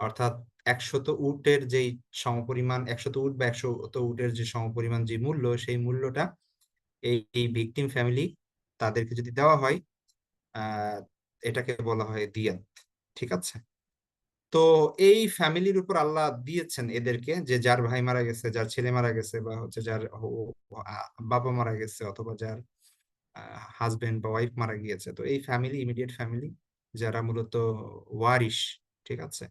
অর্থাৎ 100 উটের যেই সমপরিমাণ, 100 উট বা 100 উটের যে সমপরিমাণ যে মূল্য, সেই মূল্যটা এই ভিকটিম ফ্যামিলি তাদেরকে যদি দেওয়া হয়, আহ এটাকে বলা হয় দিয়াত। ঠিক আছে, তো এই ফ্যামিলির উপর আল্লাহ দিয়েছেন এদেরকে, যে যার ভাই মারা গেছে, যার ছেলে মারা গেছে, বা হচ্ছে যার বাবা মারা গেছে, অথবা যার হাজবেন্ড বা ওয়াইফ মারা গিয়েছে, তো এই ফ্যামিলি, ইমিডিয়েট ফ্যামিলি, যারা মূলত ওয়ারিশ, ঠিক আছে,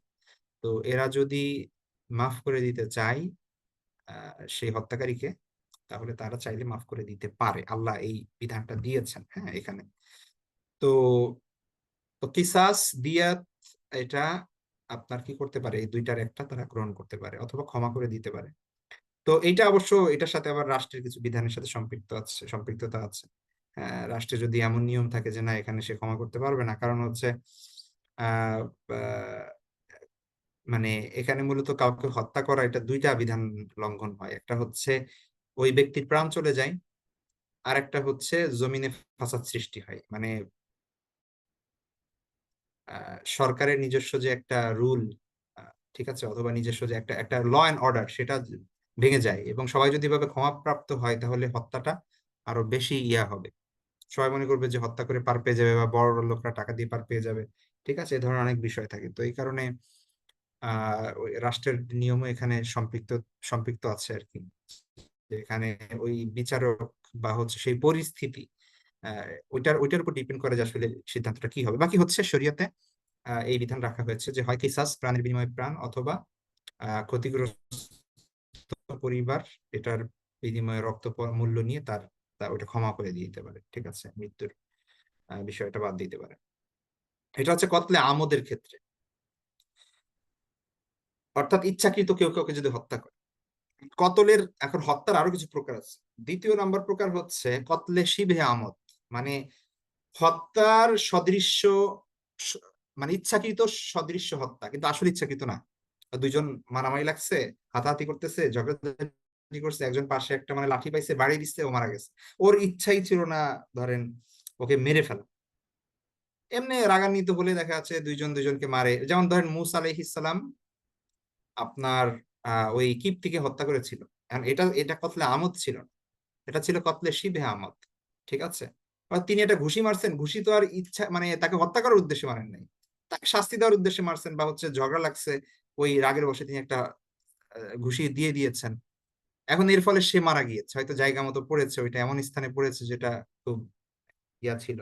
তো এরা যদি মাফ করে দিতে চায় সেই হত্যাকারীকে, তাহলে তারা চাইলে মাফ করে দিতে পারে। আল্লাহ এই বিধানটা দিয়েছেন, হ্যাঁ, এখানে। তো তো কিসাস, দিয়াত, এটা আপনার কি করতে পারে, এই দুইটার একটা তারা গ্রহণ করতে পারে অথবা ক্ষমা করে দিতে পারে। তো এইটা অবশ্য এটার সাথে আবার রাষ্ট্রের কিছু বিধানের সাথে সম্পৃক্ততা আছে। রাষ্ট্রে যদি এমন নিয়ম থাকে যে না এখানে সে ক্ষমা করতে পারবে না, কারণ হচ্ছে আহ আহ, মানে এখানে মূলত কাউকে হত্যা করা, এটা দুইটা বিধান লঙ্ঘন হয়। একটা হচ্ছে ওই ব্যক্তির প্রাণ চলে যায়, আর একটা হচ্ছে জমিনে ফাসাদ সৃষ্টি হয়। মানে সরকারের নিজস্ব যে একটা রুল, ঠিক আছে, অথবা নিজস্ব যে একটা একটা ল অ্যান্ড অর্ডার, সেটা ভেঙে যায়। এবং সবাই যদি এভাবে ক্ষমাপ্রাপ্ত হয় তাহলে হত্যাটা আরো বেশি হবে। সবাই মনে করবে যে হত্যা করে পার পেয়ে যাবে, বা বড় বড় লোকরা টাকা দিয়ে পার পেয়ে যাবে। ঠিক আছে, এ ধরনের অনেক বিষয় থাকে। তো এই কারণে ওই রাষ্ট্রের নিয়মও এখানে সম্পৃক্ত সম্পৃক্ত আছে আর কি। যে এখানে ওই বিচারক বা হচ্ছে সেই পরিস্থিতি, ওইটার উপর ডিপেন্ড করে যে আসলে সিদ্ধান্তটা কি হবে। বাকি হচ্ছে শরীয়তে এই বিধান রাখা হয়েছে যে হয় কিসাস, প্রাণের বিনিময়ে প্রাণ, অথবা ক্ষতিগ্রস্ত পরিবার এটার বিনিময়ে রক্ত মূল্য নিয়ে তার ওটা ক্ষমা করে দিতে পারে। ঠিক আছে, মৃত্যুর বিষয়টা বাদ দিতে পারে। এটা হচ্ছে কতলে আমদের ক্ষেত্রে, অর্থাৎ ইচ্ছাকৃত কেউ কাউকে যদি হত্যা করে। কতলের এখন হত্যার আরো কিছু প্রকার আছে। দ্বিতীয় নাম্বার প্রকার হচ্ছে কতলে শিবে আমদ, মানে হত্যার সদৃশ্য, স- মানে ইচ্ছাকৃত সদৃশ্য হত্যা, কিন্তু আসলে ইচ্ছাকৃত না। দুইজন মারামারি লাগছে, হাতাহাতি করতেছে, ঝগড়াঝাটি করছে, একজন পাশে একটা মানে লাঠি পাইছে, বাড়ি দিচ্ছে, ও মারা গেছে। ওর ইচ্ছাই ছিল না ধরেন ওকে মেরে ফেলা, এমনি রাগান্বিত হলে দেখা যাচ্ছে দুইজন দুইজনকে মারে। যেমন ধরেন মুসা আলাইহিস সালাম আপনার ওই কিপ্তিকে হত্যা করেছিল। এখন এটা এটা কতলে আমদ ছিল না, এটা ছিল কতলে শিবে আমদ। ঠিক আছে, আর তিনি এটা ঘুষি মারছেন, ঘুষি তো আর ইচ্ছা মানে তাকে হত্যা করার উদ্দেশ্যে মারেন নাই, তাকে শাস্তি দেওয়ার উদ্দেশ্যে মারছেন, বা হচ্ছে ঝগড়া লাগছে ওই রাগের বশে তিনি একটা ঘুষি দিয়ে দিয়েছেন। এখন এর ফলে সে মারা গিয়েছে, হয়তো জায়গা মতো পড়েছে, ওইটা এমন স্থানে পড়েছে যেটা খুব ছিল,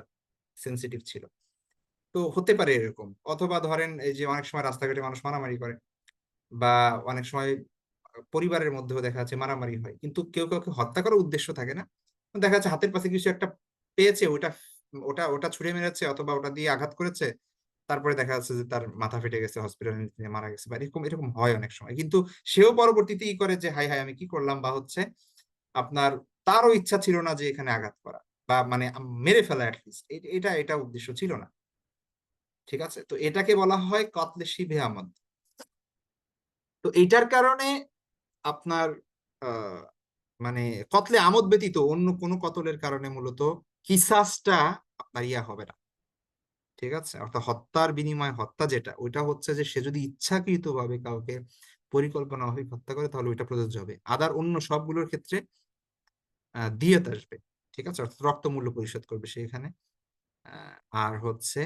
সেন্সিটিভ ছিল। তো হতে পারে এরকম। অথবা ধরেন এই যে অনেক সময় রাস্তাঘাটে মানুষ মারামারি করে, বা অনেক সময় পরিবারের মধ্যেও দেখা যাচ্ছে মারামারি হয়, কিন্তু কেউ কাউকে হত্যা করার উদ্দেশ্য থাকে না। দেখা যাচ্ছে হাতের পাশে কিছু একটা পেয়েছে, ওটা ওটা ওটা ছুঁড়ে মেরেছে অথবা ওটা দিয়ে আঘাত করেছে, তারপরে দেখা যাচ্ছে যে তার মাথা ফেটে গেছে, হসপিটালে নিয়ে মারা গেছে, বা এরকম এরকম হয় অনেক সময়। কিন্তু সেও পরবর্তীতে ই করে যে হাই হাই আমি কি করলাম, বা হচ্ছে আপনার তারও ইচ্ছা ছিল না যে এখানে আঘাত করা, বা মানে মেরে ফেলা অ্যাটলিস্ট, এটা এটা উদ্দেশ্য ছিল না। ঠিক আছে, তো এটাকে বলা হয় কতলে শিবে আমদ। তো এইটার কারণে আপনার আহ মানে কতলে আমদ ব্যতীত অন্য কোনো কতলের কারণে মূলত কিসাসটা আপনার হবে না। ঠিক আছে, অর্থাৎ হত্যার বিনিময়ে হত্যা যেটা, ওইটা হচ্ছে যে সে যদি ইচ্ছাকৃত ভাবে কাউকে পরিকল্পনা ভাবে হত্যা করে তাহলে ওইটা প্রযোজ্য হবে। আদার অন্য সবগুলোর ক্ষেত্রে দিয়েত আসবে। ঠিক আছে, অর্থাৎ রক্ত মূল্য পরিশোধ করবে সে এখানে। আর হচ্ছে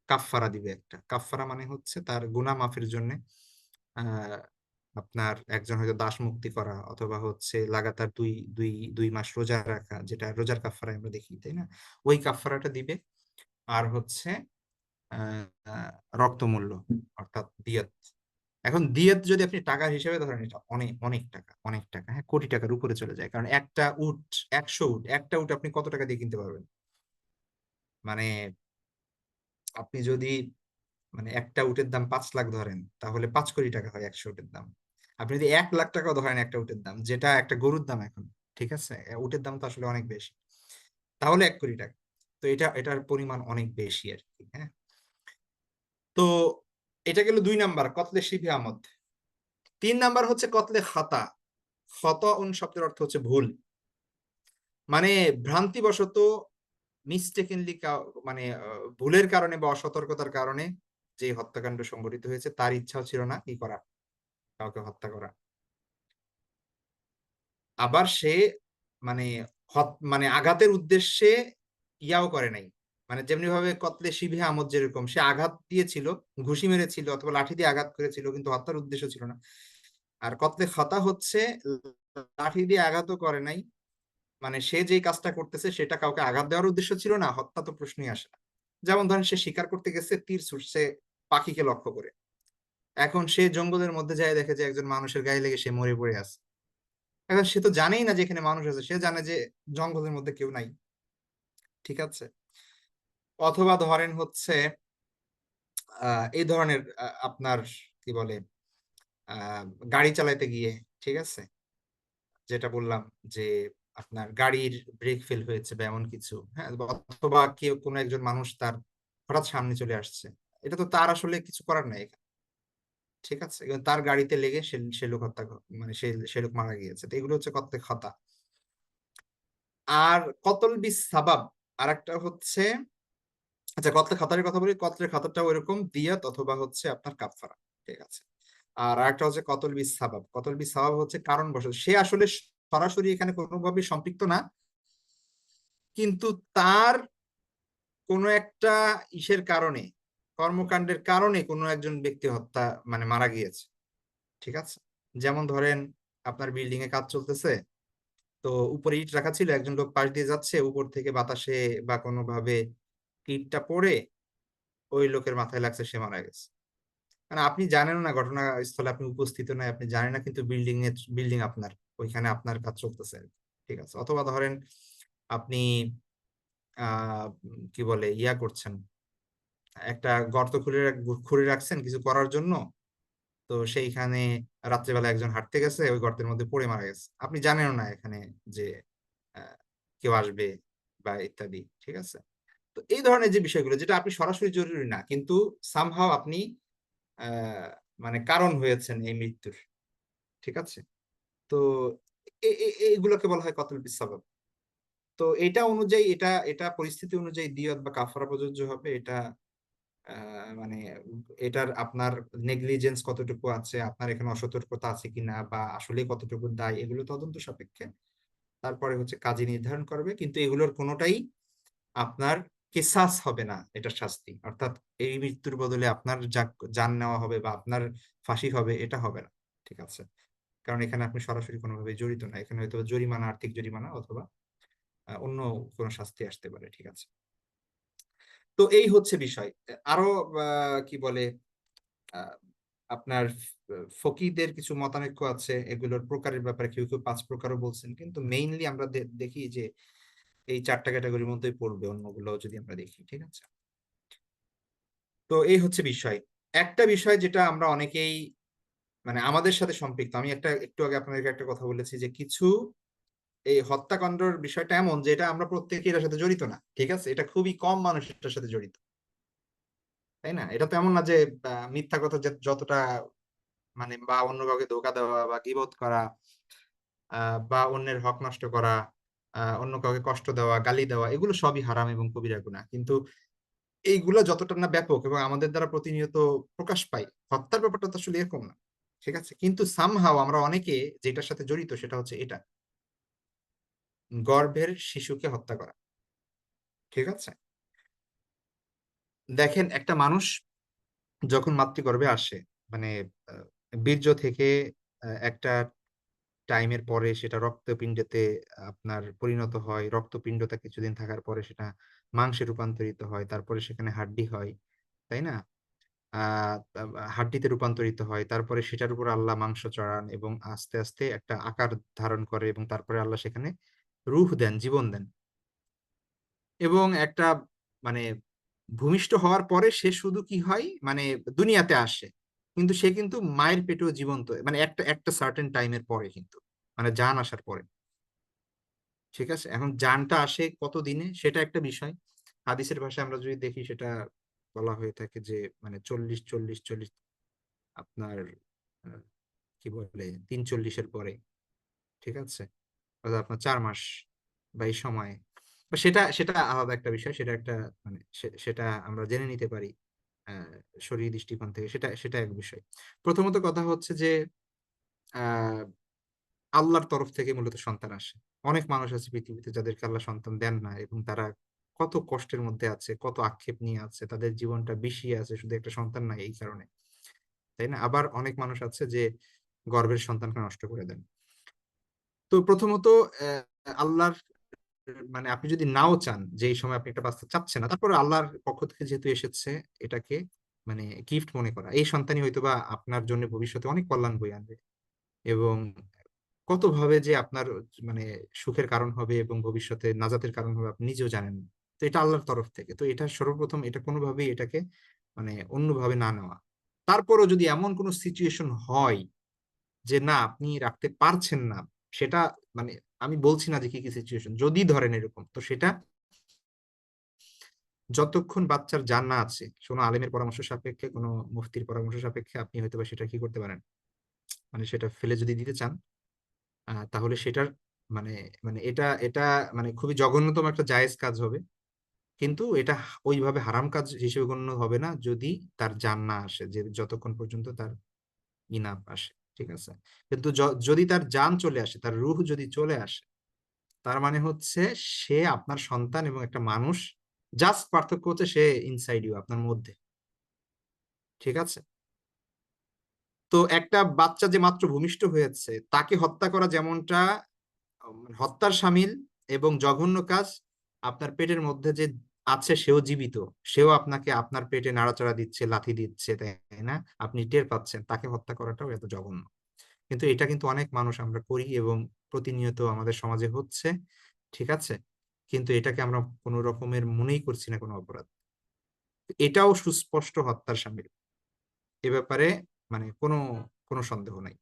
কাফফারা দিবে একটা। কাফফারা মানে হচ্ছে তার গুনাহ মাফের জন্য আহ আপনার একজন হয়তো দাস মুক্তি করা, অথবা হচ্ছে লাগাতার দুই দুই 2 মাস রোজা রাখা, যেটা রোজার কাফফারা আমরা দেখি, তাই না? ওই কাফফারাটা দিবে। আর হচ্ছে আহ আহ, রক্তমূল্য, অর্থাৎ দিয়ত। এখন দিয়ত যদি আপনি টাকার হিসেবে ধরেন, এটা অনেক অনেক টাকা, অনেক টাকা, হ্যাঁ, কোটি টাকার উপরে চলে যায়। কারণ একটা উট, 100 উট, একটা উট আপনি কত টাকা দিয়ে কিনতে পারবেন? মানে আপনি যদি মানে একটা উটের দাম 5 লাখ ধরেন, তাহলে 5 কোটি টাকা হয় 100 উটের দাম। আপনি যদি 1 লাখ টাকাও ধরেন একটা উটের দাম, যেটা একটা গরুর দাম এখন, ঠিক আছে, উটের দাম তো আসলে অনেক বেশি, তাহলে 1 কোটি টাকা। তো এটার পরিমাণ অনেক বেশি আর কি। হ্যাঁ, তো এটা গেল 2 নাম্বার, কতলে শিবে আমদ। 3 নাম্বার হচ্ছে কতলে খাতা। শব্দের অর্থ হচ্ছে ভুল, মানে ভ্রান্তিবশত, মিস্টেকেনলি, মানে ভুলের কারণে বা অসতর্কতার কারণে যে হত্যাকাণ্ড সংঘটিত হয়েছে, তার ইচ্ছাও ছিল না কি করা, কাউকে হত্যা করা। আবার সে মানে মানে আঘাতের উদ্দেশ্যে ইয়াও করে নাই। মানে যেমনি ভাবে কতলে শিবে আমদ, যেরকম সে আঘাত দিয়েছিল, ঘুষি মেরেছিল অথবা লাঠি দিয়ে আঘাত করেছিল, কিন্তু হত্যার উদ্দেশ্য ছিল না। আর কতলে খতা হচ্ছে লাঠি দিয়ে আঘাতও করে নাই, মানে সে যে কাজটা করতেছে সেটা কাউকে আঘাত দেওয়ার উদ্দেশ্য ছিল না, হত্যা তো প্রশ্নই আসে না। যেমন ধরেন সে শিকার করতে গেছে, তীর ছুটছে পাখিকে লক্ষ্য করে, এখন সে জঙ্গলের মধ্যে যায়, দেখে যে একজন মানুষের গায়ে লেগে সে মরে পড়ে আছে। এখন সে তো জানেই না যে এখানে মানুষ আছে, সে জানে যে জঙ্গলের মধ্যে কেউ নাই। ঠিক আছে, অথবা ধরেন হচ্ছে এই ধরনের আপনার কি বলে গাড়ি চালাইতে গিয়ে, ঠিক আছে, যেটা বললাম যে আপনার গাড়ির ব্রেক ফেল হয়েছে বা এমন কিছু, হ্যাঁ, অথবা কেউ কোনো একজন মানুষ তার হঠাৎ সামনে চলে আসছে, এটা তো তার আসলে কিছু করার নাই এখানে, ঠিক আছে, এবং তার গাড়িতে লেগে সে সে লোক হত্যা মানে সে লোক মারা গিয়েছে। তো এগুলো হচ্ছে কতলে খতা। আর কতল বিস সাবাব আরেকটা হচ্ছে, আচ্ছা কতলে খাতারের কথা বলি, কতলের খাতারটাও এরকম দিয়াত অথবা হচ্ছে আপনার কাফফারা, ঠিক আছে। আর আরেকটা হচ্ছে কতল বিস সাবাব, কতল বিস সাবাব হচ্ছে কারণবশত, সে আসলে সরাসরি এখানে কোনোভাবেই সম্পৃক্ত না, কিন্তু তার কোনো একটা ইসের কারণে, কর্মকাণ্ডের কারণে কোনো একজন ব্যক্তি হত্যা মানে মারা গিয়েছে, ঠিক আছে। যেমন ধরেন আপনার বিল্ডিং এ কাজ চলতেছে, তো উপরে ইট রাখা ছিল, একজন লোক পাশ দিয়ে যাচ্ছে, উপর থেকে বাতাসে বা কোনোভাবে ইটটা পড়ে ওই লোকের মাথায় লাগছে, সে মারা গেছে। মানে আপনি জানেন না, ঘটনাস্থলে আপনি উপস্থিত নাই, আপনি জানেন না, কিন্তু বিল্ডিং আপনার, ওইখানে আপনার কাজ চলতেছে আর কি, ঠিক আছে। অথবা ধরেন আপনি কি বলে ইয়া করছেন, একটা গর্ত খুঁড়ে রাখছেন কিছু করার জন্য, তো সেইখানে রাত্রেবেলা একজন হাঁটতে গেছে, ওই গর্তের মধ্যে পড়ে মারা গেছে, আপনি জানেনও না এখানে যে আহ, কেউ আসবে বা ইত্যাদি, ঠিক আছে। তো এই ধরনের যে বিষয়গুলো, যেটা আপনি সরাসরি জরুরি না, কিন্তু সামহাও আপনি আহ মানে কারণ হয়েছেন এই মৃত্যুর, ঠিক আছে। তো এইগুলোকে বলা হয় কতল বিসাবাব। তো এটা অনুযায়ী, এটা এটা পরিস্থিতি অনুযায়ী দিয়ত বা কাফারা প্রযোজ্য হবে। এটা মানে এটার আপনার নেগলিজেন্স কতটুকু আছে, আপনার এখানে অসতর্কতা আছে কিনা, বা আসলে কতটুকু দায়, এগুলো তদন্ত সাপেক্ষে তারপরে হচ্ছে কাজী নির্ধারণ করবে। কিন্তু এগুলোর কোনোটাই আপনার কেসাস হবে না, এটা শাস্তি, অর্থাৎ এই মৃত্যুর বদলে আপনার জান নেওয়া হবে বা আপনার ফাঁসি হবে, এটা হবে না, ঠিক আছে। কারণ এখানে আপনি সরাসরি কোনোভাবে জড়িত না, এখানে হয়তো জরিমানা, আর্থিক জরিমানা অথবা অন্য কোনো শাস্তি আসতে পারে, ঠিক আছে। তো এই হচ্ছে বিষয়। আরো কি বলে আহ, আপনার ফকিহদের কিছু মতানৈক্য আছে এগুলোর প্রকারের ব্যাপারে, কেউ কেউ 5 প্রকারও বলছেন, কিন্তু মেইনলি আমরা দেখি যে এই 4টা ক্যাটাগরির মধ্যেই পড়বে, অন্যগুলো যদি আমরা দেখি, ঠিক আছে। তো এই হচ্ছে বিষয়। একটা বিষয় যেটা আমরা অনেকেই মানে আমাদের সাথে সম্পৃক্ত, আমি একটু আগে আপনাদেরকে একটা কথা বলেছি যে কিছু এই হত্যাকাণ্ডের বিষয়টা এমন যে এটা আমরা প্রত্যেকেই এটার সাথে জড়িত না, ঠিক আছে, এটা খুবই কম মানুষ এটার সাথে জড়িত, তাই না। এটা তো এমন না যে মিথ্যা কথা যতটা মানে, বা অন্য কাউকে ধোঁকা দেওয়া বা গীবত করা, বা অন্যের হক নষ্ট করা, অন্য কাউকে কষ্ট দেওয়া, গালি দেওয়া, এগুলো সবই হারাম এবং কবিরা গুনাহ। কিন্তু এইগুলো যতটা না ব্যাপক এবং আমাদের দ্বারা প্রতিনিয়ত প্রকাশ পায়, হত্যার ব্যাপারটা তো আসলে এরকম না, ঠিক আছে। কিন্তু সামহাও আমরা অনেকে যেটার সাথে জড়িত, সেটা হচ্ছে এটা, গর্ভের শিশুকে হত্যা করা, ঠিক আছে। দেখেন একটা মানুষ যখন মাতৃগর্ভে আসে, মানে আহ, বীর্য থেকে একটা টাইমের পরে সেটা রক্তপিণ্ডতে আপনার পরিণত হয়, রক্তপিণ্ডটা কিছুদিন থাকার পরে সেটা মাংসে রূপান্তরিত হয়, তারপরে সেখানে হাড্ডি হয়, তাই না। আহ হাড্ডিতে রূপান্তরিত হয়, তারপরে সেটার উপর আল্লাহ মাংস চড়ান এবং আস্তে আস্তে একটা আকার ধারণ করে, এবং তারপরে আল্লাহ সেখানে রূহ দেন, জীবন দেন, এবং একটা মানে ভূমিষ্ঠ হওয়ার পরে সে শুধু কি হয় মানে দুনিয়াতে আসে, কিন্তু সে কিন্তু মায়ের পেটেও জীবন্ত, মানে একটা একটা সার্টেন টাইমের পরে কিন্তু, মানে জান আসার পরে, ঠিক আছে। এখন জানটা আসে কত দিনে, সেটা একটা বিষয়। হাদিসের ভাষায় আমরা যদি দেখি, সেটা বলা হয়ে থাকে যে মানে 40 40 40 আপনার আহ, কি বলে 43-এর পরে, ঠিক আছে, অর্থাৎ আপনার 4 মাস বা এই সময়, বা সেটা সেটা আলাদা একটা বিষয়, সেটা একটা মানে সেটা আমরা জেনে নিতে পারি আহ শরীর দৃষ্টিকোণ থেকে, সেটা সেটা এক বিষয়। প্রথমত কথা হচ্ছে যে আহ আল্লাহর তরফ থেকে মূলত সন্তান আসে। অনেক মানুষ আছে পৃথিবীতে যাদেরকে আল্লাহ সন্তান দেন না, এবং তারা কত কষ্টের মধ্যে আছে, কত আক্ষেপ নিয়ে আছে, তাদের জীবনটা বিষিয়ে আছে শুধু একটা সন্তান নাই এই কারণে, তাই না। আবার অনেক মানুষ আছে যে গর্ভের সন্তানকে নষ্ট করে দেন। তো প্রথমত আল্লাহর মানে আপনি যদি নাও চান যে এই সময় আপনি একটা বাচ্চা চাচ্ছেন না, তারপরে আল্লাহর পক্ষ থেকে যেহেতু এসেছে, এটাকে মানে গিফট মনে করা, এই সন্তানই হয়তোবা আপনার জন্য ভবিষ্যতে অনেক কল্যাণ বয়ে আনবে, এবং কত ভাবে যে আপনার মানে সুখের কারণ হবে এবং ভবিষ্যতে নাজাতের কারণ হবে আপনি নিজেও জানেন না। তো এটা আল্লাহর তরফ থেকে, তো এটা সর্বপ্রথম এটা কোনোভাবেই এটাকে মানে অন্যভাবে না নেওয়া, তারপরও যদি এমন কোনো সিচুয়েশন হয় যে না আপনি রাখতে পারছেন না, সেটা মানে আমি বলছি না যে কি কি সিচুয়েশন, যদি ধরেন এরকম, তো সেটা যতক্ষণ বাচ্চার জান না আছে, কোনো আলেমের পরামর্শ সাপেক্ষে, কোনো মুফতির পরামর্শ সাপেক্ষে আপনি হয়তো বা সেটা কি করতে পারেন, মানে সেটা ফেলে যদি দিতে চান, তাহলে সেটার মানে মানে এটা এটা মানে খুবই জঘন্যতম একটা জায়েজ কাজ হবে। কিন্তু এটা ওইভাবে হারাম কাজ হিসেবে গণ্য হবে না যদি তার জান না আসে, যে যতক্ষণ পর্যন্ত তার ইনাপ আসে। ঠিক আছে? কিন্তু যদি তার জান চলে আসে, তার রূহ যদি চলে আসে, তার মানে হচ্ছে সে আপনার সন্তান এবং একটা মানুষ। জাস্ট পার্থক্য হচ্ছে সে ইনসাইড ইউ, আপনার মধ্যে। ঠিক আছে? তো একটা বাচ্চা যে মাত্র ভূমিষ্ঠ হয়েছে তাকে হত্যা করা যেমনটা হত্যার শামিল এবং জঘন্য কাজ, আপনার পেটের মধ্যে যে আছে সেও জীবিত, সেও আপনাকে আপনার পেটে নাড়াচাড়া দিচ্ছে, লাথি দিচ্ছে, তাই না? আপনি টের পাচ্ছেন, তাকে হত্যা করাটাও এত জঘন্য। কিন্তু এটা কিন্তু অনেক মানুষ আমরা করি এবং প্রতিনিয়ত আমাদের সমাজে হচ্ছে। ঠিক আছে? কিন্তু এটাকে আমরা কোনো রকমের মনেই করছি না কোনো অপরাধ। এটাও সুস্পষ্ট হত্যার শামিল। এ ব্যাপারে মানে কোনো কোনো সন্দেহ নাই।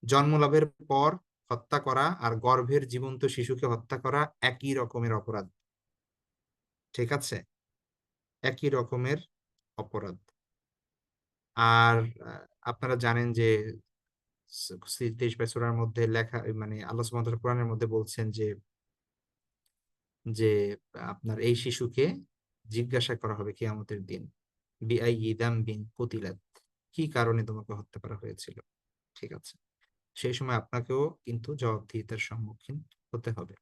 জন্মলাভের পর হত্যা করা আর গর্ভের জীবন্ত শিশুকে হত্যা করা একই রকমের অপরাধ। ঠিক আছে? একই রকমের অপরাধ। আর আপনারা জানেন যে 23 সূরার মধ্যে লেখা, মানে আল্লাহ সুবহানাহু ওয়া তাআলা কোরআনের মধ্যে বলছেন যে যে আপনার এই শিশুকে জিজ্ঞাসা করা হবে কিয়ামতের দিন, বিআইয়ি যামবিন কুতিলাত, কি কারণে তোমাকে হত্যা করা হয়েছিল। ঠিক আছে? সেই সময় আপনাকেও কিন্তু জবাবদিহিতার সম্মুখীন হতে হবে।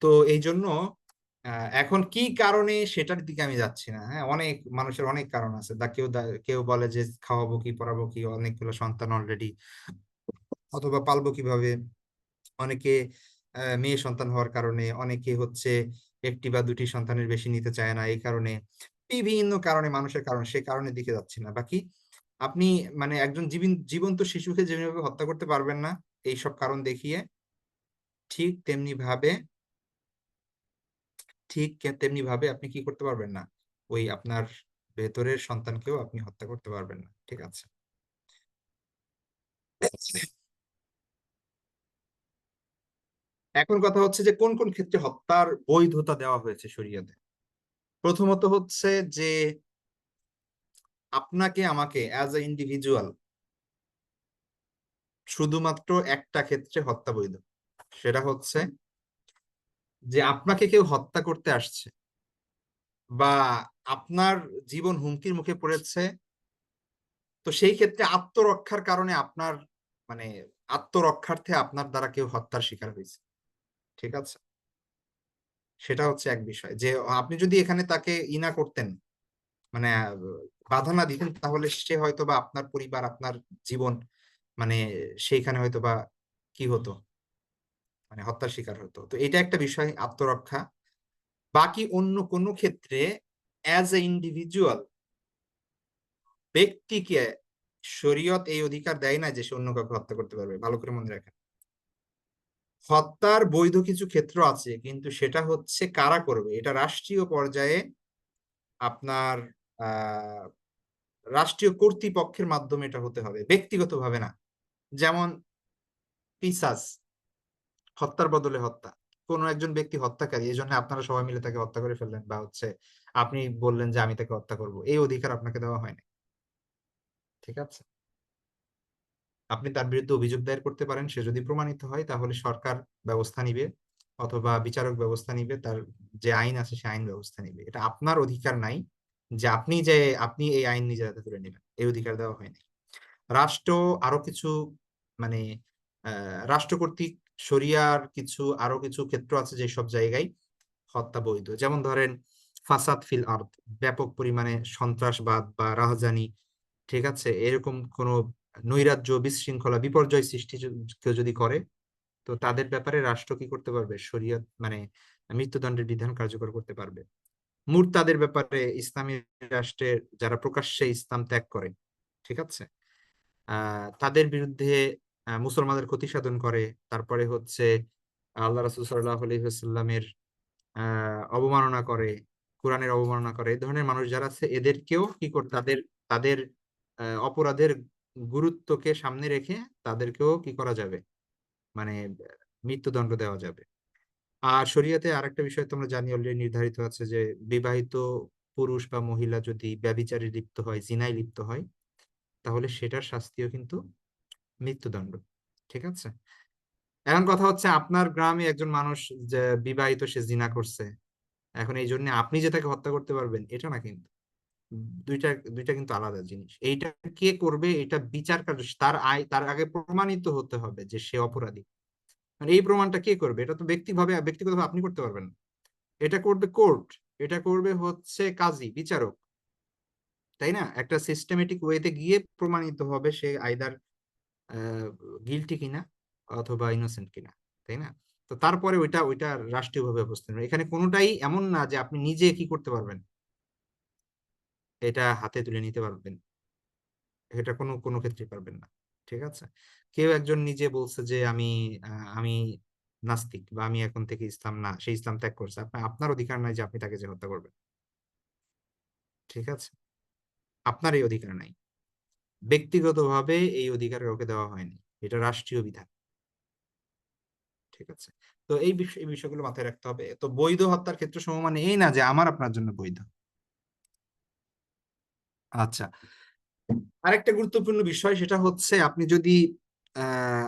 তো এই জন্য এখন কি কারণে সেটার দিকে আমি যাচ্ছি না। হ্যাঁ, অনেক মানুষের অনেক কারণ আছে। কেউ বলে যে খাওয়াবো কি, পড়াবো কি, অনেকগুলো সন্তান অলরেডি, অথবা পালবো কিভাবে। অনেকে মেয়ে সন্তান হওয়ার কারণে, অনেকে হচ্ছে একটি বা দুটি সন্তানের বেশি নিতে চায় না, এই কারণে বিভিন্ন কারণে, মানুষের কারণ, সেই কারণের দিকে যাচ্ছি না। বাকি আপনি মানে একজন জীবন্ত শিশুকে যেভাবে হত্যা করতে পারবেন না এইসব কারণ দেখিয়ে, ঠিক তেমনি ভাবে তেমনি ভাবে আপনি কি করতে পারবেন না, ওই আপনার ভেতরের সন্তানকেও আপনি হত্যা করতে পারবেন না। ঠিক আছে? এখন কথা হচ্ছে যে কোন কোন ক্ষেত্রে হত্যার বৈধতা দেওয়া হয়েছে শরীয়তে। প্রথমত হচ্ছে যে আপনাকে আমাকে অ্যাজ এ ইন্ডিভিজুয়াল শুধুমাত্র একটা ক্ষেত্রে হত্যা বৈধ। সেটা হচ্ছে যে আপনাকে কেউ হত্যা করতে আসছে, বা আপনার জীবন হুমকির মুখে পড়েছে, তো সেই ক্ষেত্রে আত্মরক্ষার কারণে আপনার মানে আত্মরক্ষার্থে আপনার দ্বারা কেউ হত্যার শিকার হয়েছে। ঠিক আছে? সেটা হচ্ছে এক বিষয়, যে আপনি যদি এখানে তাকে ইনা করতেন, মানে বাধা না দিতেন, তাহলে সে হয়তো বা আপনার পরিবার, আপনার জীবন, মানে সেইখানে হয়তো বা কি হতো, মানে হত্যার শিকার হতো। তো এটা একটা বিষয়, আত্মরক্ষা। বাকি অন্য কোনো ক্ষেত্রে অ্যাজ এ ইন্ডিভিজুয়াল ব্যক্তিকে শরীয়ত এই অধিকার দেয় না যে সে অন্য কাউকে হত্যা করতে পারবে। ভালো করে মনে রাখেন, হত্যার বৈধ কিছু ক্ষেত্র আছে, কিন্তু সেটা হচ্ছে কারা করবে, এটা রাষ্ট্রীয় পর্যায়ে আপনার আহ রাষ্ট্রীয় কর্তৃপক্ষের মাধ্যমে এটা হতে হবে, ব্যক্তিগতভাবে না। যেমন পিসাস, হত্যার বদলে হত্যা। কোন একজন ব্যক্তি হত্যাকারী, এই জন্য আপনারা সবাই মিলে তাকে হত্যা করে ফেললেন, বা হচ্ছে আপনি বললেন যে আমি তাকে হত্যা করব, এই অধিকার আপনাকে দেওয়া হয়নি। ঠিক আছে? আপনি তার বিরুদ্ধে অভিযোগ দায়ের করতে পারেন, সে যদি প্রমাণিত হয় তাহলে সরকার ব্যবস্থা নিবে, অথবা বিচারক ব্যবস্থা নিবে, তার যে আইন আছে সে আইন ব্যবস্থা নিবে। এটা আপনার অধিকার নাই যে আপনি এই আইন নিজের হাতে তুলে নেবেন, এই অধিকার দেওয়া হয়নি। রাষ্ট্র আরো কিছু মানে রাষ্ট্র কর্তৃক শরিয়ার কিছু আরো কিছু ক্ষেত্র আছে যেসব জায়গায় হত্যা বৈধ। যেমন ধরেন ফাসাদ ফিল আরদ, ব্যাপক পরিমাণে সন্ত্রাসবাদ বা রাহাজানি, ঠিক আছে, এরকম কোন নৈরাজ্য, বিশৃঙ্খলা, বিপর্যয় সৃষ্টি কেউ যদি করে, তো তাদের ব্যাপারে রাষ্ট্র কি করতে পারবে, শরিয়ত মানে মৃত্যুদণ্ডের বিধান কার্যকর করতে পারবে। মুরতাদের ব্যাপারে ইসলামী রাষ্ট্রের যারা প্রকাশ্যে ইসলাম ত্যাগ করে, ঠিক আছে, তাদের বিরুদ্ধে মুসলমানদের ক্ষতি সাধন করে, তারপরে হচ্ছে আল্লাহ রাসূল সাল্লাল্লাহু আলাইহি ওয়াসাল্লামের অবমাননা করে, কোরআনের অবমাননা করে, এই ধরনের মানুষ যারা আছে এদেরকেও কি করে, তাদের তাদের অপরাধের গুরুত্বকে সামনে রেখে তাদেরকেও কি করা যাবে, মানে মৃত্যুদণ্ড দেওয়া যাবে। আর শরীয়তে আরেকটা বিষয় তোমরা জানি অলরেডি নির্ধারিত আছে যে বিবাহিত পুরুষ বা মহিলা যদি ব্যভিচারে লিপ্ত হয়, জিনায় লিপ্ত হয়, তাহলে সেটার শাস্তিও কিন্তু মৃত্যুদণ্ড। ঠিক আছে। এখন কথা হচ্ছে আপনার গ্রামে একজন মানুষ যে বিবাহিত, সে জিনা করছে, এখন এই জন্য আপনি যে তাকে হত্যা করতে পারবেন এটা না কিন্তু। দুইটা দুইটা কিন্তু আলাদা জিনিস। এইটা কে করবে, এটা বিচার কার্য, তার আগে প্রমাণিত হতে হবে যে সে অপরাধী। মানে এই প্রমাণটা কে করবে? এটা তো ব্যক্তিগতভাবে আপনি করতে পারবেন না। এটা করবে কোর্ট, এটা করবে হচ্ছে কাজী, বিচারক। তাই না? একটা সিস্টেমেটিক ওয়েতে গিয়ে প্রমাণিত হবে সে আইদার গিলটি কিনা অথবা ইনোসেন্ট কিনা। তাই না? তো তারপরে ওইটা ওইটা রাষ্ট্রীয়ভাবে ব্যবস্থা নেবে। এখানে কোনোটাই এমন না যে আপনি নিজে কি করতে পারবেন, এটা হাতে তুলে নিতে পারবেন। এটা কোনো কোনো ক্ষেত্রে পারবেন না। ঠিক আছে। কেউ একজন নিজে বলছে যে আমি নাস্তিক বা আমি এখন থেকে ইসলাম না, সে ইসলাম ত্যাগ করছে, আপনার অধিকার নাই যে আপনি তাকে যে হত্যা করবেন। ঠিক আছে। আপনার এই অধিকার নাই, ব্যক্তিগতভাবে এই অধিকার কাউকে দেওয়া হয়নি, এটা রাষ্ট্রীয় বিধান। ঠিক আছে। তো এই বিষয়গুলো মাথায় রাখতে হবে। তো বৈধ হত্যার ক্ষেত্রে মানে এই না যে আমার আপনার জন্য বৈধ। আচ্ছা, আরেকটা গুরুত্বপূর্ণ বিষয় সেটা হচ্ছে আপনি যদি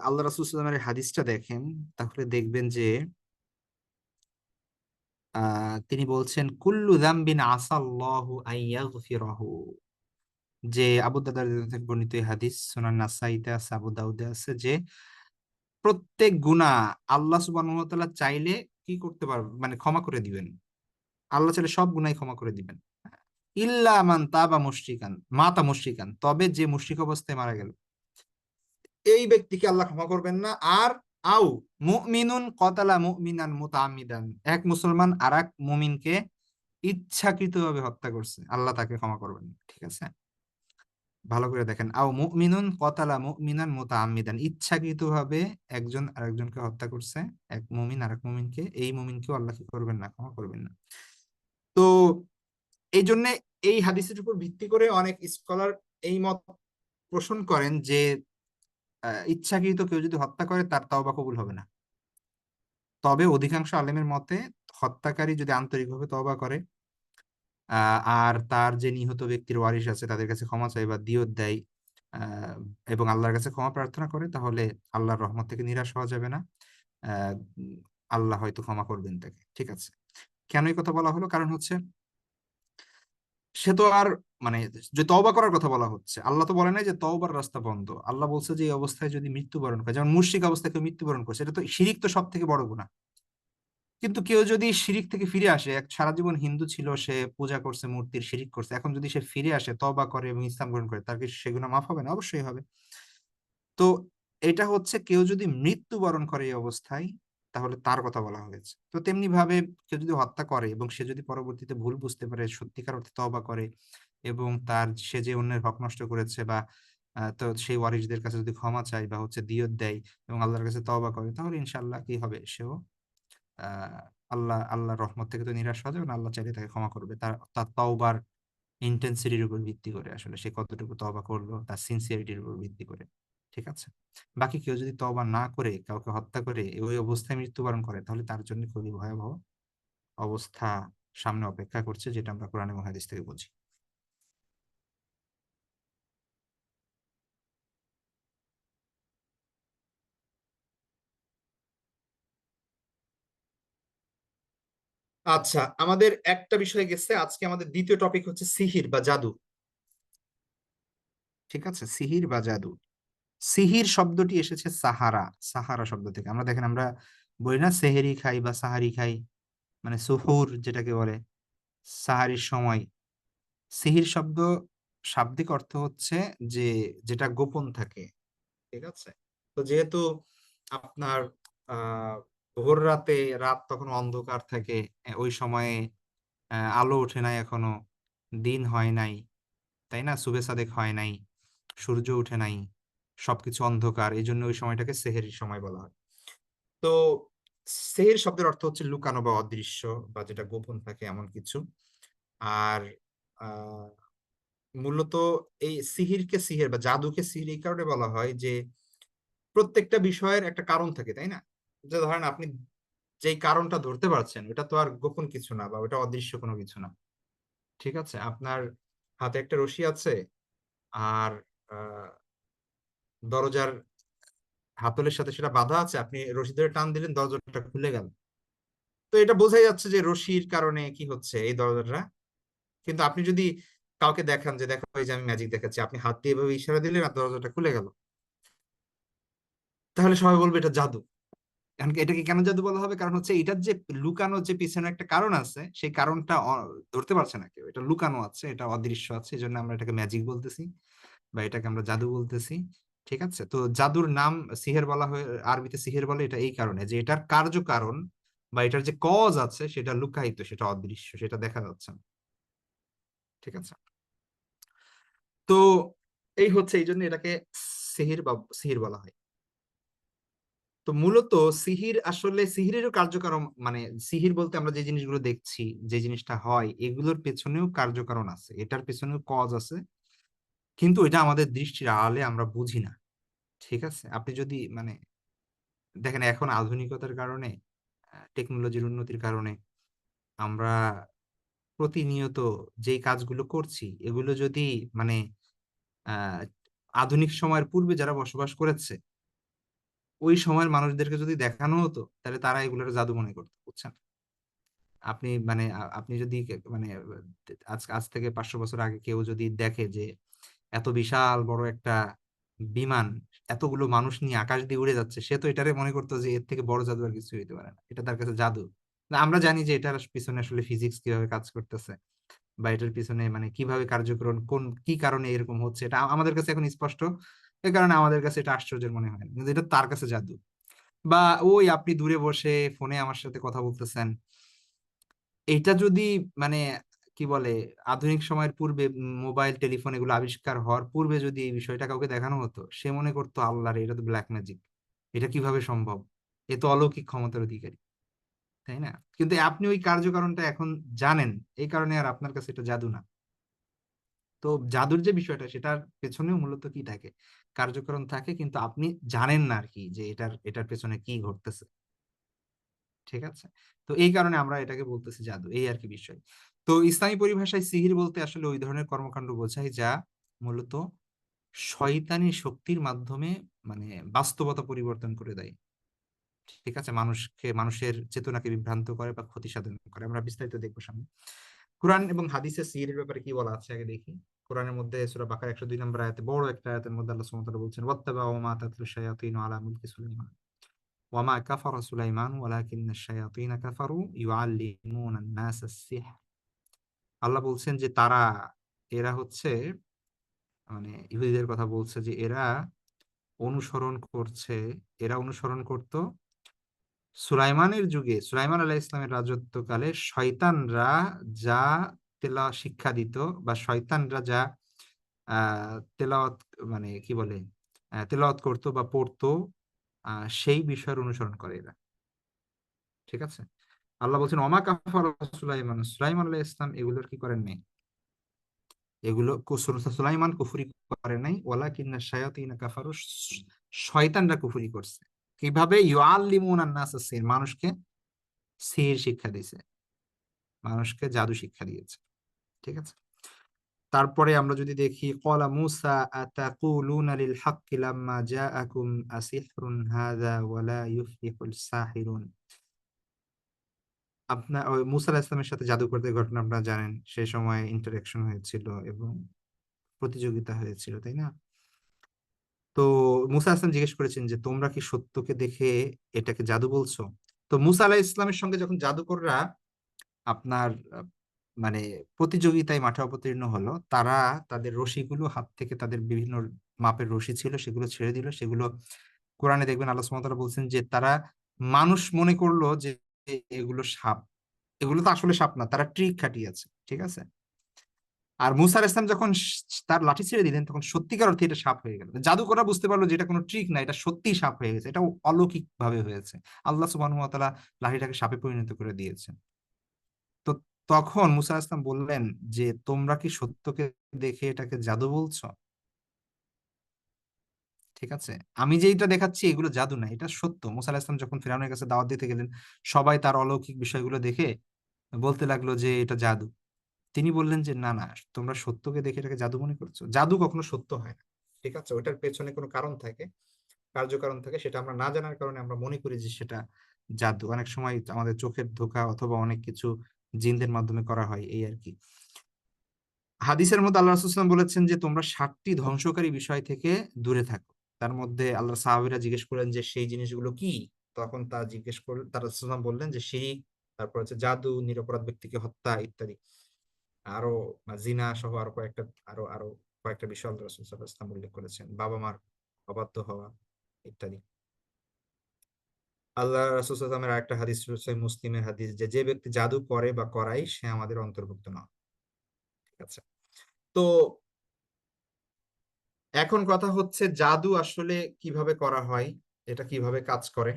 আল্লাহ রাসূল সাল্লাল্লাহু আলাইহি হাদিসটা দেখেন, তাহলে দেখবেন যে তিনি বলছেন কুল্লু যামবিন আসাল্লাহু আইয়াগফিরাহু। যে আবু দারদা থেকে বর্ণিত এই হাদিস, সুনান নাসাইতে আছে, আবু দাউদে আছে, যে প্রত্যেক গুনাহ আল্লাহ সুবহানাহু ওয়া তাআলা চাইলে কি করতে পারবেন, মানে ক্ষমা করে দিবেন। আল্লাহ চাইলে সব গুনাহ ক্ষমা করে দিবেন। ইল্লা মান তাবা মুশরিকান, মাতা মুশরিকান, তবে যে মুশরিক অবস্থায় মারা গেল এই ব্যক্তিকে আল্লাহ ক্ষমা করবেন না। আর আউ মুমিনুন কতালা মুমিনান মুতাআম্মিদান, এক মুসলমান আরেক মুমিনকে ইচ্ছাকৃতভাবে হত্যা করছে, আল্লাহ তাকে ক্ষমা করবেন না। ঠিক আছে। ভালো করে দেখেন, আও মুমিনুন কতালা মুমিনান মুতাআম্মিদান, ইচ্ছাকৃতভাবে একজন আরেকজনকে হত্যা করছে, এক মুমিন আরেক মুমিনকে, এই মুমিনকেও আল্লাহ কি করবেন না, ক্ষমা করবেন না। তো এই জন্য এই হাদিসের উপর ভিত্তি করে অনেক স্কলার এই মত পোষণ করেন যে ইচ্ছাকৃত কেউ যদি হত্যা করে তার তওবা কবুল হবে না। তবে অধিকাংশ আলেমের মতে হত্যাকারী যদি আন্তরিকভাবে তওবা করে আর তার যে নিহত ব্যক্তির ওয়ারিশ আছে তাদের কাছে ক্ষমা চায় বা দিয়ত দেয়, আহ, এবং আল্লাহর কাছে ক্ষমা প্রার্থনা করে, তাহলে আল্লাহর রহমত থেকে নিরাশ হওয়া যাবে না। আহ, উম, আল্লাহ হয়তো ক্ষমা করবেন তাকে। ঠিক আছে। কেন এই কথা বলা হলো? কারণ হচ্ছে সে তো আর, মানে যে তওবা করার কথা বলা হচ্ছে, আল্লাহ তো বলে নাই যে তওবার রাস্তা বন্ধ। আল্লাহ বলছে যে এই অবস্থায় যদি মৃত্যুবরণ করে, যেমন মুশরিক অবস্থায় কেউ মৃত্যুবরণ করছে, এটা তো শিরিক, তো সব থেকে বড় গুনাহ। কিন্তু কেউ যদি শিরিক থেকে ফিরে আসে, এক সারা জীবন হিন্দু ছিল, সে পূজা করছে, মূর্তির শিরিক করছে, এখন যদি সে ফিরে আসে, তওবা করে এবং ইসলাম গ্রহণ করে, তার কি সেগুলো মাফ হবে না? অবশ্যই হবে। তো এটা হচ্ছে কেউ যদি মৃত্যুবরণ করে এই অবস্থায়, তাহলে তার কথা বলা হয়েছে। তো তেমনি ভাবে কেউ যদি হত্যা করে এবং সে যদি পরবর্তীতে ভুল বুঝতে পারে, সত্যিকার অর্থে তওবা করে, এবং সে যে অন্যের হক নষ্ট করেছে বা তো সেই ওয়ারিশদের কাছে যদি ক্ষমা চায় বা হচ্ছে দিয়ত দেয় এবং আল্লাহর কাছে তওবা করে, তাহলে ইনশাআল্লাহ কি হবে, সেও আহ আল্লাহর রহমত থেকে তো নিরাশ হওয়া যাবে না। আল্লাহ চাইলে তাকে ক্ষমা করবে, তার তার তওবার ইন্টেন্সিটির উপর ভিত্তি করে, আসলে সে কতটুকু তওবা করলো তার সিনসিয়ারিটির উপর ভিত্তি করে। ঠিক আছে। বাকি কেউ যদি তওবা না করে কাউকে হত্যা করে ওই অবস্থায় মৃত্যুবরণ করে, তাহলে তার জন্য খুবই ভয়াবহ অবস্থা সামনে অপেক্ষা করছে, যেটা আমরা কোরআন এবং হাদিস থেকে বুঝি। আচ্ছা, আমাদের একটা বিষয় গেছে, আজকে আমাদের দ্বিতীয় টপিক হচ্ছে সিহির বা জাদু। ঠিক আছে, সিহির বা জাদু। সিহির শব্দটি এসেছে সাহারা, সাহারা শব্দ থেকে। আমরা দেখেন, আমরা বলি না সেহেরি খাই বা সাহারি খাই, মানে সুহুর যেটাকে বলে, সাহারির সময়। সিহির শব্দ শাব্দিক অর্থ হচ্ছে যে যেটা গোপন থাকে। ঠিক আছে। তো যেহেতু আপনার ভোর রাতে, রাত তখন অন্ধকার থাকে, ওই সময়ে আলো ওঠে নাই এখনো, দিন হয় নাই, তাই না, সুবে সাদেক হয় নাই, সূর্য উঠে নাই, সবকিছু অন্ধকার, এই জন্য ওই সময়টাকে সেহেরির সময় বলা হয়। তো সেহের শব্দের অর্থ হচ্ছে লুকানো বা অদৃশ্য বা যেটা গোপন থাকে এমন কিছু। আর মূলত এই সিহিরকে সিহির বা জাদুকে সিহির এই কারণে বলা হয় যে প্রত্যেকটা বিষয়ের একটা কারণ থাকে, তাই না? যে ধরেন আপনি যেই কারণটা ধরতে পারছেন ওটা তো আর গোপন কিছু না বা ওটা অদৃশ্য কোনো কিছু না। ঠিক আছে, আপনার হাতে একটা রশি আছে, আর দরজার হাতলের সাথে সেটা বাঁধা আছে, আপনি রশি ধরে টান দিলেন, দরজাটা খুলে গেল। তো এটা বোঝাই যাচ্ছে যে রশির কারণে কি হচ্ছে এই দরজাটা। কিন্তু আপনি যদি কাউকে দেখান যে দেখো এই যে আমি ম্যাজিক দেখাচ্ছি, আপনি হাত দিয়ে এভাবে ইশারা দিলেন আর দরজাটা খুলে গেল, তাহলে সবাই বলবে এটা জাদু। এখন এটাকে কেন জাদু বলা হবে? কারণ হচ্ছে এটার যে লুকানো যে পিছনে একটা কারণ আছে, সেই কারণটা ধরতে পারছে না কেউ, এটা লুকানো আছে, এটা অদৃশ্য আছে, এই জন্য আমরা এটাকে ম্যাজিক বলতেছি বা এটাকে আমরা জাদু বলতেছি। ঠিক আছে, তো জাদুর নাম সিহের বলা হয়, আরবিতে সিহের বলে এটা এই কারণে যে এটার কার্যকারণ বা এটার যে কজ আছে সেটা লুকায়িত, সেটা অদৃশ্য, সেটা দেখা যাচ্ছে না। ঠিক আছে, তো এই হচ্ছে, এই জন্য এটাকে সিহির বা সিহির বলা হয়। তো মূলত সিহির আসলে সিহিরেরও কার্যকারণ, মানে সিহির বলতে আমরা যে জিনিসগুলো দেখছি, যে জিনিসটা হয়, এগুলোর পেছনেও কার্যকারণ আছে, এটার পেছনেও কজ আছে, কিন্তু এটা আমাদের দৃষ্টির আড়ালে আমরা বুঝি না। ঠিক আছে, আপনি যদি মানে দেখেন এখন আধুনিকতার কারণে, টেকনোলজির উন্নতির কারণে আমরা প্রতিনিয়ত যেই কাজগুলো করছি এগুলো যদি মানে আহ আধুনিক সময়ের পূর্বে যারা বসবাস করেছে ওই সময়ের মানুষদেরকে যদি দেখানো হতো, তাহলে তারা এগুলোর জাদু মনে করতো, বুঝছেন? আপনি মানে আপনি যদি মানে আজ আজ থেকে 500 বছর আগে কেউ যদি দেখে যে এত বিশাল বড় একটা বিমান এতগুলো মানুষ নিয়ে আকাশ দিয়ে উড়ে যাচ্ছে, সে তো এটারে মনে করতো যে এর থেকে বড় জাদু আর কিছু হইতে পারে না, এটা তার কাছে জাদু। না, আমরা জানি যে এটার পিছনে আসলে ফিজিক্স কিভাবে কাজ করতেছে বা এটার পিছনে মানে কিভাবে কার্যক্রম, কোন কি কারণে এরকম হচ্ছে, এটা আমাদের কাছে এখন স্পষ্ট। এই কারণে আমাদের কাছে এটা আশ্চর্যের মনে হয় না, কিন্তু এটা তার কাছে জাদু। বা ওই আপনি দূরে বসে ফোনে আমার সাথে কথা বলতেছেন, এটা যদি মানে কি বলে আধুনিক সময়ের পূর্বে মোবাইল টেলিফোন এগুলো আবিষ্কার হওয়ার পূর্বে যদি এই বিষয়টা কাউকে দেখানো হতো, সে মনে করতো আল্লাহরে, এটা তো ব্ল্যাক ম্যাজিক, এটা কিভাবে সম্ভব, এ তো অলৌকিক ক্ষমতার অধিকারী, তাই না? কিন্তু আপনি ওই কার্যকারণটা এখন জানেন, এই কারণে আর আপনার কাছে এটা জাদু না। তো জাদুর যে বিষয়টা সেটার পেছনেও মূলত কি থাকে, কার্যকারণ থাকে, কিন্তু আপনি জানেন না আর কি যে এটার পেছনে কি ঘটতেছে। ঠিক আছে, তো এই কারণে আমরা এটাকে বলতেছি জাদু, এই আর কি বিষয়। তো ইসলামী পরিভাষায় সিহির বলতে আসলে ওই ধরনের কর্মকাণ্ড বোঝায় যা মূলত শয়তানি শক্তির মাধ্যমে মানে বাস্তবতা পরিবর্তন করে দেয়। ঠিক আছে, মানুষের চেতনাকে বিভ্রান্ত করে বা ক্ষতি সাধন করে, আমরা বিস্তারিত দেখবো সামনে। কোরআন এবং হাদিসে সিহিরের ব্যাপারে কি বলা আছে আগে দেখি। কোরআনের মধ্যে সূরা বাকারা 102 নম্বর আয়াতে, বড় একটা আয়াতের মধ্যে আল্লাহ সুবহানাহু ওয়া তাআলা বলছেন, ওয়াত্তাবাউ মা তাতলু শায়াতিনু আলা মুলকি সুলাইমান ওয়ামা কাফারা সুলাইমান ওয়ালাকিন্নাশ শায়াতিনা কাফারু ইউআল্লিমুনান নাসাস সিহর। আল্লাহ বলছেন যে এরা হচ্ছে মানে ইহুদিদের কথা বলছে যে অনুসরণ করছে এরা অনুসরণ করত সুলাইমানের যুগে, সুলাইমান আলাইহিস ইসলামের রাজত্বকালে শয়তানরা যা শিক্ষা দিত বা শয়তানরা যা তেলাওয়াত মানে কি বলে তেলাওয়াত করতো বা পড়তো, সেই বিষয়ের অনুসরণ করে এরা। ঠিক আছে, আল্লাহ বলছেন ওমা কাফারা সুলাইমান, সুলাইমান আলাইহিস ইসলাম এগুলোর কি করেন নাই, এগুলো সুলাইমান কুফরি করে নাই, ওয়ালাকিন্না শায়াতিনা কাফারু, শয়তানরা কুফরি করছে। কিভাবে? ইউআল্লিমুনান নাস সিহর, মানুষকে সিহির শিক্ষা দিয়েছে, মানুষকে জাদু শিক্ষা দিয়েছে। ঠিক আছে, তারপরে আমরা যদি দেখি ক্বালা মূসা আতাকুলুনা লিল হাক্কি লাম্মা জাআকুম আসিহরুন হাযা ওয়ালা ইউফলিহুল সাহিরুন। আপনার ওই মূসা আলাইহিস সালামের সাথে জাদুকরদের ঘটনা আপনারা জানেন, সেই সময় ইন্টারেকশন হয়েছিল এবং প্রতিযোগিতা হয়েছিল, তাই না? তো মুসা আসলাম জিজ্ঞেস করেছেন যে তোমরা কি সত্যকে দেখে এটাকে জাদু বলছো? তো মুসা আলাহ ইসলামের সঙ্গে যখন জাদুকররা আপনার মানে প্রতিযোগিতায় মাঠে অবতীর্ণ হলো, তারা তাদের রশিগুলো হাত থেকে, তাদের বিভিন্ন মাপের রশি ছিল সেগুলো ছেড়ে দিল, সেগুলো কোরআনে দেখবেন আল্লাহ সুবহানাহু ওয়া তাআলা বলছেন যে তারা মানুষ মনে করলো যে এগুলো সাপ, এগুলো তো আসলে সাপ না, তারা ট্রিক খাটিয়েছে। ঠিক আছে, আর মুসা আলাইহিস সালাম যখন তার লাঠি ছেড়ে দিলেন তখন সত্যিকার অর্থে এটা সাপ হয়ে গেল, জাদুকররা বুঝতে পারলো যে এটা কোনো ট্রিক না, এটা সত্যিই সাপ হয়ে গেছে, এটা অলৌকিক ভাবে হয়েছে। আল্লাহ সুবহানাহু ওয়া তাআলা লাঠিটাকে সাপে পরিণত করে দিয়েছেন। তো তখন মুসা আলাইহিস সালাম বললেন যে তোমরা কি সত্যকে দেখে এটাকে জাদু বলছো? ঠিক আছে, আমি যেটা দেখাচ্ছি এগুলো জাদু না, এটা সত্য। মুসা আলাইহিস সালাম যখন ফিরআউনের কাছে দাওয়াত দিতে গেলেন, সবাই তার অলৌকিক বিষয়গুলো দেখে বলতে লাগলো যে এটা জাদু। তিনি বললেন যে না না, তোমরা সত্যকে দেখে এটাকে জাদু মনে করছো, জাদু কখনো সত্য হয় না। ঠিক আছে, ওটার পেছনে কোনো কারণ থাকে, কার্যকারণ থাকে, সেটা আমরা না জানার কারণে আমরা মনে করি যে সেটা জাদু। অনেক সময় আমাদের চোখের ধোঁকা অথবা অনেক কিছু জিনদের মাধ্যমে করা হয়, এই আর কি। হাদিসের মধ্যে আল্লাহ রাসূল সাল্লাল্লাহু আলাইহি ওয়াসাল্লাম বলেছেন যে তোমরা 7টি ধ্বংসকারী বিষয় থেকে দূরে থাকো। তার মধ্যে আল্লাহ সাহাবীরা জিজ্ঞেস করলেন যে সেই জিনিসগুলো কি? তখন তা জিজ্ঞেস করলেন, তারা রাসূল সাল্লাল্লাহু আলাইহি ওয়াসাল্লাম বললেন যে শিরক, তারপর হচ্ছে জাদু, নিরপরাধ ব্যক্তিকে হত্যা ইত্যাদি। আরো জিনা সহ আরো কয়েকটা, আরো আরো কয়েকটা বিষয় আল্লাহ রাসূল সাল্লাল্লাহু আলাইহি ওয়াসাল্লাম উল্লেখ করেছেন, বাবা মার অবাধ্য হওয়া ইত্যাদি। আল্লাহ রাসূল সাল্লাল্লাহু আলাইহি ওয়াসাল্লামের আরেকটা হাদিস রয়েছে মুসলিমের হাদিস, যে যে ব্যক্তি জাদু করে বা করায় সে আমাদের অন্তর্ভুক্ত নয়। ঠিক আছে, তো এখন কথা হচ্ছে জাদু আসলে কিভাবে করা হয়, এটা কিভাবে কাজ করে।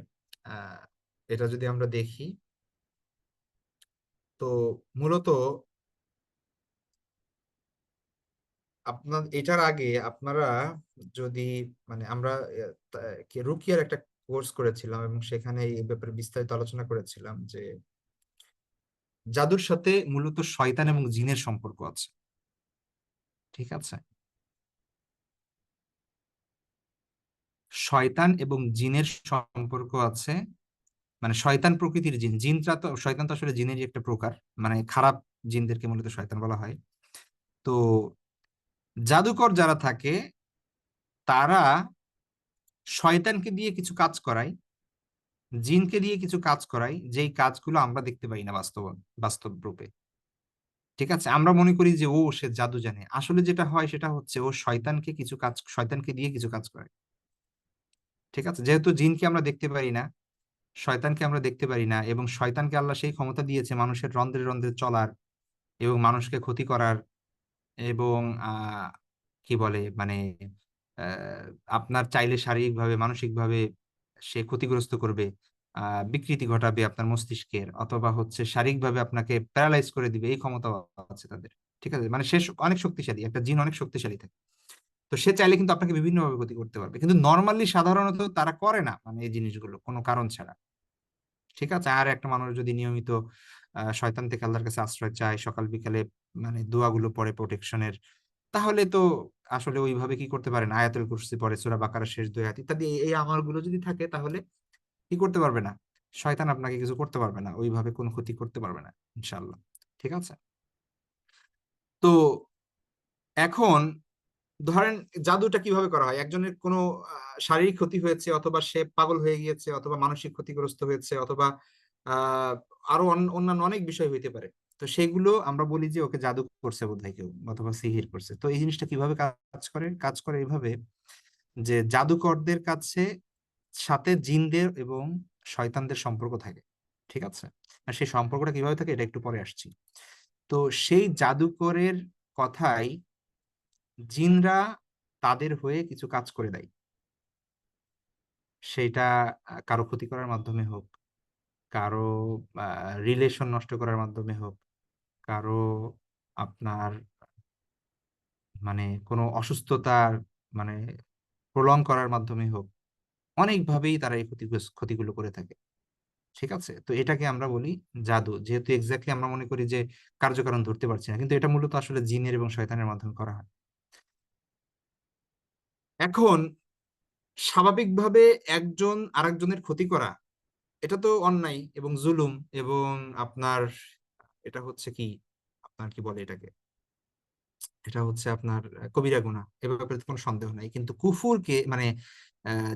আহ এটা যদি আমরা দেখি, তো মূলত আপনার এটার আগে আপনারা যদি, মানে আমরা রুকিয়ার একটা কোর্স করেছিলাম এবং সেখানে এই ব্যাপারে বিস্তারিত আলোচনা করেছিলাম যে জাদুর সাথে মূলত শয়তান এবং জিনের সম্পর্ক আছে। ঠিক আছে, শয়তান এবং জিনের সম্পর্ক আছে। মানে শয়তান প্রকৃতির জিন, জিনটা তো, শয়তান তো আসলে জিনেরই একটা প্রকার, মানে খারাপ জিনদেরকে মূলত শয়তান বলা হয়। তো জাদুকর যারা থাকে তারা শয়তানকে দিয়ে কিছু কাজ করায়, জিনকে দিয়ে কিছু কাজ করায়, যেই কাজগুলো আমরা দেখতে পাই না বাস্তব রূপে। ঠিক আছে, আমরা মনে করি যে ও সে জাদু জানে, আসলে যেটা হয় সেটা হচ্ছে ও শয়তানকে কিছু কাজ, শয়তানকে দিয়ে কিছু কাজ করে। ঠিক আছে, যেহেতু জিনকে আমরা দেখতে পারি না, শয়তানকে আমরা দেখতে পারি না, এবং শয়তানকে আল্লাহ সেই ক্ষমতা দিয়েছে মানুষের রন্ধ্রে রন্ধ্রে চলার এবং মানুষকে ক্ষতি করার, এবং কি বলে মানে আহ, আপনার চাইলে শারীরিকভাবে মানসিকভাবে সে ক্ষতিগ্রস্ত করবে, বিকৃতি ঘটাবে আপনার মস্তিষ্কের, অথবা হচ্ছে শারীরিকভাবে আপনাকে প্যারালাইজ করে দিবে, এই ক্ষমতা আছে তাদের। ঠিক আছে, মানে সে অনেক শক্তিশালী, একটা জিন অনেক শক্তিশালী থাকে। তো সে চাইলে কিন্তু আপনাকে বিভিন্নভাবে ক্ষতি করতে পারবে, কিন্তু নর্মালি সাধারণত তারা করে না, মানে এই জিনিসগুলো কোনো কারণ ছাড়া। ঠিক আছে, আর একটা মানুষ যদি নিয়মিত শয়তান থেকে আল্লাহর কাছে আশ্রয় চায়, সকাল বিকালে মানে দোয়াগুলো পড়ে প্রোটেকশনের, তাহলে তো আসলে ওইভাবে কি করতে পারেন, আয়াতুল কুরসি পড়ে, সূরা বাকারার শেষ 2 আয়াত ইত্যাদি, এই আমলগুলো যদি থাকে তাহলে কি করতে পারবে না, শয়তান আপনাকে কিছু করতে পারবে না, ওইভাবে কোনো ক্ষতি করতে পারবে না ইনশাআল্লাহ। ঠিক আছে, তো এখন ধরেন জাদুটা কিভাবে করা হয়, একজনের কোনো শারীরিক ক্ষতি হয়েছে, অথবা সে পাগল হয়ে গিয়েছে, অথবা মানসিক ক্ষতিগ্রস্ত হয়েছে, অথবা আহ আরো অন্যান্য অনেক বিষয় হইতে পারে। তো সেগুলো আমরা বলি যে ওকে জাদু করছে বোধহয় কেউ, অথবা সিহির করছে। তো এই জিনিসটা কিভাবে কাজ করে, কাজ করে এইভাবে যে জাদুকরদের কাছে সাথে জিনদের এবং শয়তানদের সম্পর্ক থাকে। ঠিক আছে, আর সেই সম্পর্কটা কিভাবে থাকে এটা একটু পরে আসছি। তো সেই জাদুকরের কথাই জিনরা তাদের হয়ে কিছু কাজ করে দেয়, সেটা কারো ক্ষতি করার মাধ্যমে হোক, কারো রিলেশন নষ্ট করার মাধ্যমে হোক, কারো আপনার মানে কোনো অসুস্থতার মানে প্রলং করার মাধ্যমে হোক, অনেকভাবেই তারা এই ক্ষতিগুলো করে থাকে। ঠিক আছে, তো এটাকে আমরা বলি জাদু, যেহেতু এক্স্যাক্টলি আমরা মনে করি যে কার্যকারণ ধরতে পারছি না, কিন্তু এটা মূলত আসলে জিনের এবং শয়তানের মাধ্যমে করা হয়। এখন স্বাভাবিকভাবে একজন আরেকজনের ক্ষতি করা, এটা তো অন্যায় এবং জুলুম, এবং আপনার এটা হচ্ছে কি, আপনার কি বলে এটাকে, এটা হচ্ছে আপনার কবিরা গুনাহ, এ ব্যাপারে তো কোনো সন্দেহ নাই। কিন্তু কুফুরকে মানে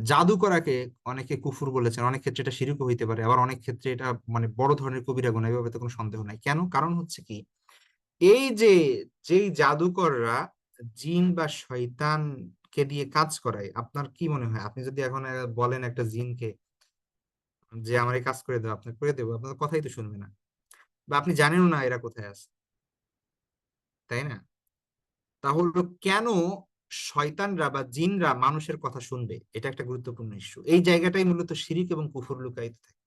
জাদু করাকে অনেকে কুফুর বলেছেন, অনেক ক্ষেত্রে এটা শিরকও হইতে পারে, আবার অনেক ক্ষেত্রে এটা মানে বড় ধরনের কবিরা গুনাহ, এ ব্যাপারে তো কোনো সন্দেহ নাই। কেন? কারণ হচ্ছে কি, এই যে যেই জাদুকররা জিন বা শয়তানকে দিয়ে কাজ করায়, আপনার কি মনে হয়, আপনি যদি এখন বলেন একটা জিনকে যে আমার এই কাজ করে দাও, আপনি করে দেবো? আপনার কথাই তো শুনবে না, বা আপনি জানেনও না এরা কোথায় আছে, তাই না? তাহলে কেন শয়তানরা বা জিনরা মানুষের কথা শুনবে, এটা একটা গুরুত্বপূর্ণ ইস্যু। এই জায়গাটাই মূলত শিরিক এবং কুফর লুকায়িত থাকে।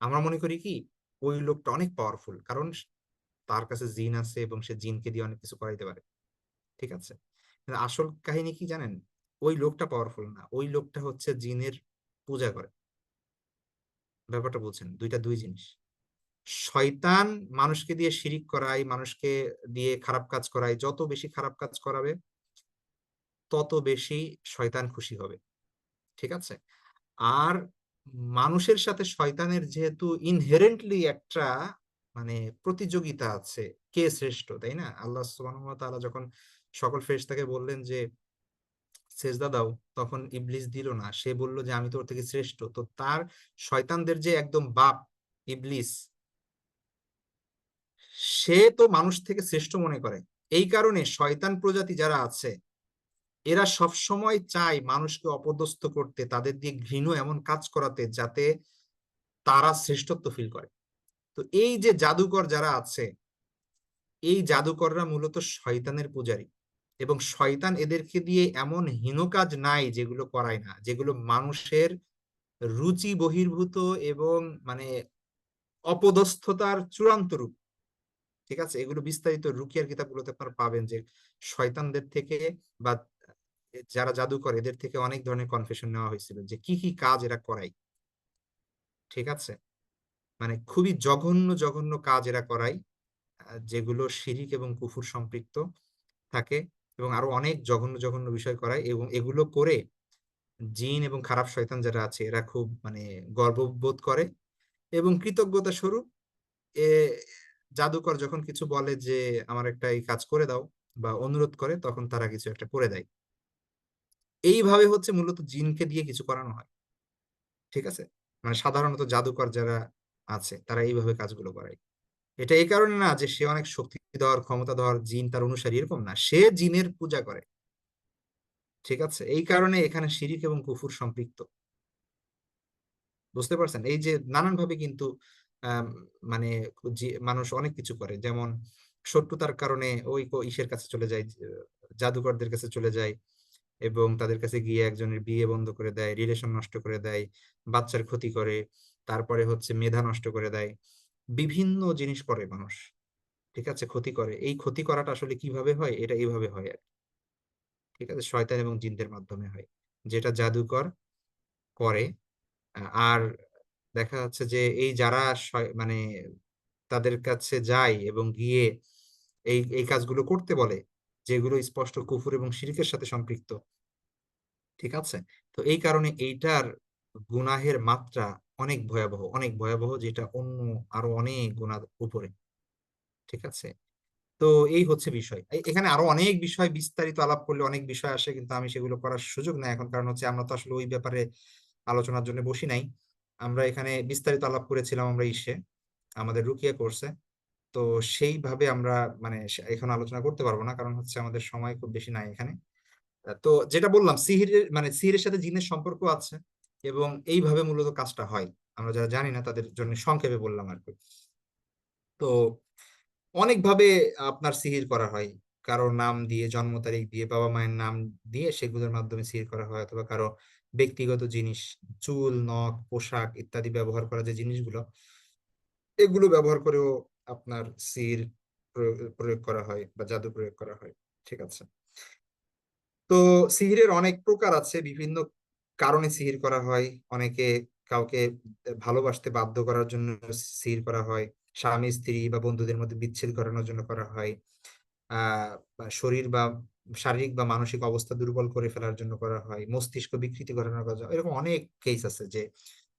আমরা মনে করি কি ওই লোকটা অনেক পাওয়ারফুল, কারণ তার কাছে জিন আছে এবং সে জিনকে দিয়ে অনেক কিছু করাইতে পারে। ঠিক আছে, কিন্তু আসল কাহিনী কি জানেন? ওই লোকটা পাওয়ারফুল না, ওই লোকটা হচ্ছে জিনের পূজা করে। ব্যাপারটা বলছেন, দুইটা দুই জিনিস। শয়তান মানুষকে দিয়ে শিরিক করায়, মানুষকে দিয়ে খারাপ কাজ করায়, যত বেশি খারাপ কাজ করাবে তত বেশি শয়তান খুশি হবে। ঠিক আছে। আর মানুষের সাথে শয়তানের যেহেতু ইনহেরেন্টলি একটা মানে প্রতিযোগিতা আছে, কে শ্রেষ্ঠ, তাই না? আল্লাহ সুবহানাহু ওয়া তাআলা যখন সকল ফেরেশতাকে বললেন যে সেজদা দাও, তখন ইবলিস দিল না, সে বলল যে আমি তো ওর থেকে শ্রেষ্ঠ। তো তার শয়তানদের যে একদম বাপ ইবলিস, সে তো মানুষ থেকে শ্রেষ্ঠ মনে করে। এই কারণে শয়তান প্রজাতি যারা আছে এরা সব সময় চায় মানুষকে অপদস্থ করতে, তাদের দিয়ে ঘৃণ এমন কাজ করাতে যাতে তারা শ্রেষ্ঠত্ব ফিল করে। তো এই যে জাদুকর যারা আছে, এই জাদুকররা মূলত শয়তানের পূজারী, এবং শয়তান এদেরকে দিয়ে এমন হীন কাজ নাই যেগুলো করায় না, যেগুলো মানুষের রুচি বহির্ভূত এবং মানে অপদস্থতার চূড়ান্ত রূপ। ঠিক আছে, এগুলো বিস্তারিত রুকিয়ার কিতাবগুলোতে আপনারা পাবেন যে শয়তানদের থেকে বা যারা জাদু করে এদের থেকে অনেক ধরনের কনফেশন নেওয়া হয়েছিল যে কি কি কাজ এরা করায়। ঠিক আছে, মানে খুবই জঘন্য জঘন্য কাজ এরা করায়, যেগুলো শিরিক এবং কুফুর সম্পৃক্ত থাকে, এবং আরো অনেক জঘন্য জঘন্য বিষয় করায়, এবং এগুলো করে জিন এবং খারাপ শয়তান যারা আছে এরা খুব মানে গর্ববোধ করে, এবং কৃতজ্ঞতা স্বরূপ এ জাদুকর যখন কিছু বলে যে আমার একটা এই কাজ করে দাও বা অনুরোধ করে, তখন তারা কিছু একটা করে দেয়। এইভাবে হচ্ছে মূলত জিনকে দিয়ে কিছু করানো হয়। ঠিক আছে, মানে সাধারণত জাদুকর যারা আছে তারা এইভাবে কাজগুলো করায়। এটা এই কারণে না যে সে অনেক শক্তি দেওয়ার ক্ষমতা দেওয়ার জিন তার অনুসারী, এরকম না, সে জিনের পূজা করে। ঠিক আছে, এই কারণে এখানে শিরিক এবং কুফুর সম্পৃক্ত। বুঝতে পারছেন? এই যে নানান ভাবে কিন্তু আম, মানে মানুষ অনেক কিছু করে, যেমন শত্রুতার কারণে ওই ইসের কাছে চলে যায়, জাদুকরদের কাছে চলে যায়, এবং তাদের কাছে গিয়ে একজনের বিয়ে বন্ধ করে দেয়, রিলেশন নষ্ট করে দেয়, বাচ্চার ক্ষতি করে, তারপরে হচ্ছে মেধা নষ্ট করে দেয়, বিভিন্ন জিনিস করে মানুষ। ঠিক আছে, ক্ষতি করে। এই ক্ষতি করাটা আসলে কিভাবে হয়? এটা এইভাবে হয় আর কি। ঠিক আছে, শয়তান এবং জিনদের মাধ্যমে হয়, যেটা জাদুকর করে। আর দেখা যাচ্ছে যে এই যারা মানে তাদের কাছে যায় এবং গিয়ে এই এই কাজগুলো করতে বলে, যেগুলো স্পষ্ট কুফর এবং শিরকের সাথে সম্পৃক্ত। ঠিক আছে, তো এই কারণে এইটার গুনাহের মাত্রা অনেক ভয়াবহ, অনেক ভয়াবহ, যেটা অন্য আরো অনেক গুণার উপরে। ঠিক আছে, তো এই হচ্ছে বিষয়। এখানে আরো অনেক বিষয় বিস্তারিত আলাপ করলে অনেক বিষয় আসে, কিন্তু আমি সেগুলো করার সুযোগ নাই এখন, কারণ হচ্ছে আমরা তো আসলে ওই ব্যাপারে আলোচনার জন্য বসি নাই। আমরা এখানে বিস্তারিত আলাপ করেছিলাম আমরা আমাদের রুকিয়া কোর্সে। তো সেইভাবে আমরা মানে এখন আলোচনা করতে পারবো না, কারণ হচ্ছে আমাদের সময় খুব বেশি নাই এখানে। তো যেটা বললাম, সিহিরের মানে সিহিরের সাথে জিনের সম্পর্ক আছে, এবং এইভাবে মূলত কাজটা হয়। আমরা যারা জানি না তাদের জন্য সংক্ষেপে বললাম আর কি। তো অনেকভাবে আপনার সিহির করা হয়, কারো নাম দিয়ে, জন্ম তারিখ দিয়ে, বাবা মায়ের নাম দিয়ে সেগুলোর মাধ্যমে সিহির করা হয়, অথবা কারো ব্যক্তিগত জিনিস, চুল, নখ, পোশাক ইত্যাদি ব্যবহার করা যে জিনিসগুলো, এগুলো ব্যবহার করেও আপনার সিহির প্রয়োগ করা হয় বা জাদু প্রয়োগ করা হয়। ঠিক আছে, তো সিহিরের অনেক প্রকার আছে, বিভিন্ন কারণে সিহির করা হয়। অনেকে কাউকে ভালোবাসতে বাধ্য করার জন্য সিহির করা হয়, স্বামী স্ত্রী বা বন্ধুদের মধ্যে বিচ্ছেদ ঘটানোর জন্য করা হয়, বা শরীর বা শারীরিক বা মানসিক অবস্থা দুর্বল করে ফেলার জন্য করা হয়, মস্তিষ্ক বিকৃতি ঘটানোর জন্য। এরকম অনেক কেস আছে যে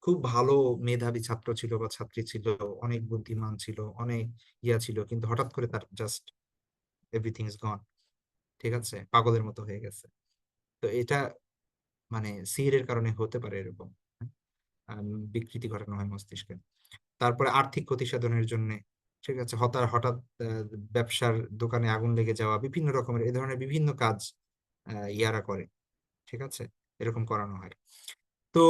খুব ভালো মেধাবী ছাত্র ছিল বা ছাত্রী ছিল, অনেক বুদ্ধিমান ছিল, অনেক ইয়া ছিল, কিন্তু হঠাৎ করে তার জাস্ট এভরিথিং ইজ গন। ঠিক আছে, পাগলের মতো হয়ে গেছে। তো এটা মানে সিহিরের কারণে হতে পারে এরকম। বিকৃতি ঘটানো হয় মস্তিষ্কে। তারপরে আর্থিক ক্ষতি সাধনের জন্য, ঠিক আছে, হঠাৎ হঠাৎ ব্যবসার দোকানে আগুন লেগে যাওয়া, বিভিন্ন রকমের এই ধরনের বিভিন্ন কাজ ইয়ারা করে। ঠিক আছে, এরকম করানো হয়। তো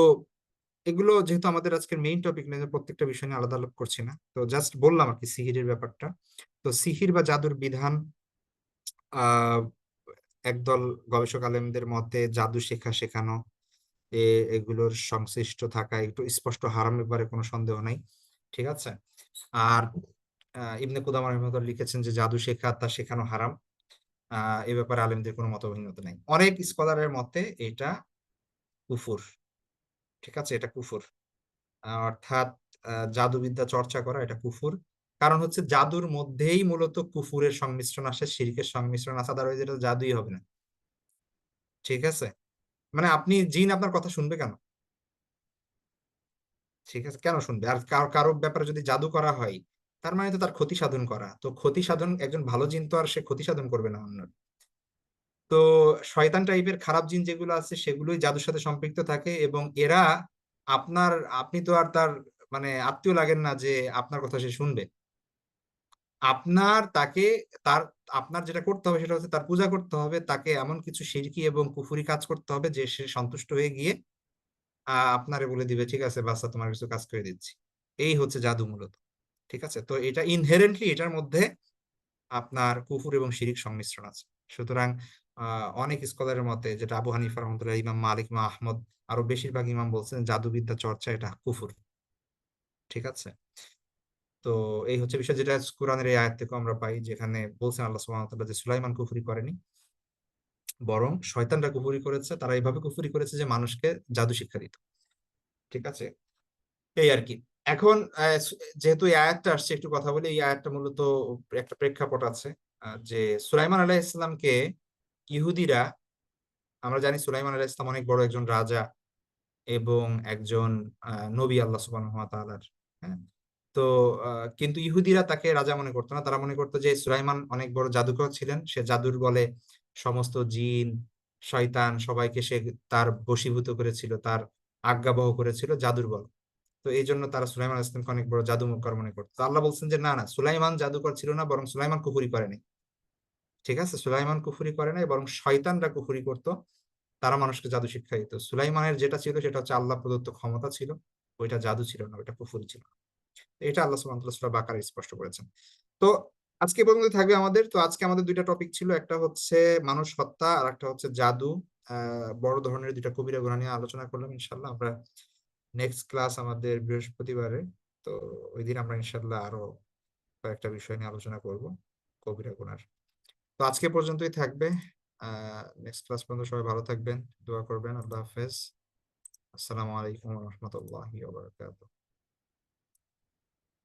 এগুলো যেহেতু আমাদের আজকের মেইন টপিক না, প্রত্যেকটা বিষয় নিয়ে আলাদা আলাদা করছি না, তো জাস্ট বললাম আর কি সিহিরের ব্যাপারটা। তো সিহির বা জাদুর বিধান, আহ একদল গবেষক আলেমদের মতে জাদু শেখানো, এগুলোর সংশ্লিষ্ট থাকা একটু স্পষ্ট হারাম, ব্যাপারে কোনো সন্দেহ নাই। ঠিক আছে, আর ইবনে কুদামা রাহিমাহুল্লাহ লিখেছেন যে জাদু শেখা তা শেখানো হারাম। এ ব্যাপারে আলেমদের কোনো মতভিন্নতা নাই। অনেক স্কলারের মতে এটা কুফুর। ঠিক আছে, এটা কুফুর। অর্থাৎ জাদুবিদ্যা চর্চা করা এটা কুফুর। কারণ হচ্ছে জাদুর মধ্যেই মূলত কুফুরের সংমিশ্রণ আসে, শিরকের সংমিশ্রণ আসে, আদারওয়াইজ এটা জাদুই হবে না। ঠিক আছে, মানে আপনি জিন আপনার কথা শুনবে কেন? ঠিক আছে, কেন শুনবে? আর কারো ব্যাপারে যদি জাদু করা হয়, তার মানে তো তার ক্ষতি সাধন করা। তো ক্ষতি সাধন, একজন ভালো জিন তো আর সে ক্ষতি সাধন করবে না অন্য। তো শয়তান টাইপের খারাপ জিন যেগুলো আছে সেগুলোই জাদুর সাথে সম্পৃক্ত থাকে, এবং এরা আপনার, আপনি তো আর তার মানে আত্মীয় লাগেন না যে আপনার কথা সে শুনবে। আপনার তাকে, তার, আপনার যেটা করতে হবে সেটা হচ্ছে তার পূজা করতে হবে, তাকে এমন কিছু শিরকি এবং কুফুরি কাজ করতে হবে যে সে সন্তুষ্ট হয়ে গিয়ে আপনারে বলে দিবে ঠিক আছে বাচ্চা তোমার কিছু কাজ করে দিচ্ছি। এই হচ্ছে জাদু মূলত। ঠিক আছে, তো এটা ইনহেরেন্টলি এটার মধ্যে আপনার কুফুর এবং শিরিক সংমিশ্রণ আছে। সুতরাং অনেক স্কলারের মতে, যেটা আবু হানিফা রহমতুল্লাহ, ইমাম মালিক, ইমাম আহমদ, আরো বেশিরভাগ ইমাম বলছেন জাদুবিদ্যা চর্চা এটা কুফুর। ঠিক আছে, তো এই হচ্ছে বিষয়, যেটা কোরআনের এই আয়াত থেকে আমরা পাই, যেখানে বলছেন আল্লাহ সুবহানাহু ওয়া তাআলা যে সুলাইমান কুফরি করেনি, বরং শয়তানরা কুফরি করেছে। তারা এইভাবে কুফরি করেছে যে মানুষকে জাদু শিক্ষা দিত। ঠিক আছে, এই আর কি। এখন যেহেতু এই আয়াতটা আসছে, একটু কথা বলি। এই আয়াতটা মূলত একটা প্রেক্ষাপট আছে, যে সুলাইমান আলাইহিস সালামকে ইহুদিরা, আমরা জানি সুলাইমান আলাইহিস সালাম অনেক বড় একজন রাজা এবং একজন নবী আল্লাহ সুবহানাহু ওয়া তাআলার। হ্যাঁ, তো কিন্তু ইহুদিরা তাকে রাজা মনে করতো না। তারা মনে করতো যে সুলাইমান অনেক বড় জাদুকর ছিলেন, সে জাদুর বলে সমস্ত জিন, শয়তান সবাইকে সে তার বশীভূত করেছিল, তার আজ্ঞাবহ করেছিল জাদুর বল। তো এই জন্য তারা সুলাইমান আলাইহিস সালামকে অনেক বড় জাদুকর মনে করতো। তো আল্লাহ বলছেন যে না না, সুলাইমান জাদুকর ছিল না, বরং সুলাইমান কুফরি করেনি। ঠিক আছে, সুলাইমান কুফরি করে নাই, বরং শয়তানরা কুফরি করতো। তারা মানুষকে জাদু শিক্ষা দিত। সুলাইমানের যেটা ছিল সেটা হচ্ছে আল্লাহ প্রদত্ত ক্ষমতা ছিল, ওইটা জাদু ছিল না, ওইটা কুফরি ছিল না। এটা আল্লাহ সুবহানাহু ওয়া তাআলা সূরা বাকারায় স্পষ্ট করেছেন। তো আজকে এই পর্যন্ত থাকবে আমাদের। তো আজকে আমাদের দুইটা টপিক ছিল, একটা হচ্ছে মানুষ হত্যা আর একটা হচ্ছে জাদু। বড় ধরনের দুইটা কবিরা গুনাহ নিয়ে আলোচনা করলাম। ইনশাল্লাহ আমরা নেক্সট ক্লাস আমাদের বৃহস্পতিবারে, তো ওই দিন আমরা ইনশাল্লাহ আরো কয়েকটা বিষয় নিয়ে আলোচনা করব কবিরা গুনার। তো আজকে পর্যন্তই থাকবে। নেক্সট ক্লাস পর্যন্ত সবাই ভালো থাকবেন, দোয়া করবেন। আল্লাহ হাফেজ। আসসালামু আলাইকুম ওয়া রাহমাতুল্লাহি ওয়া বারাকাতুহু।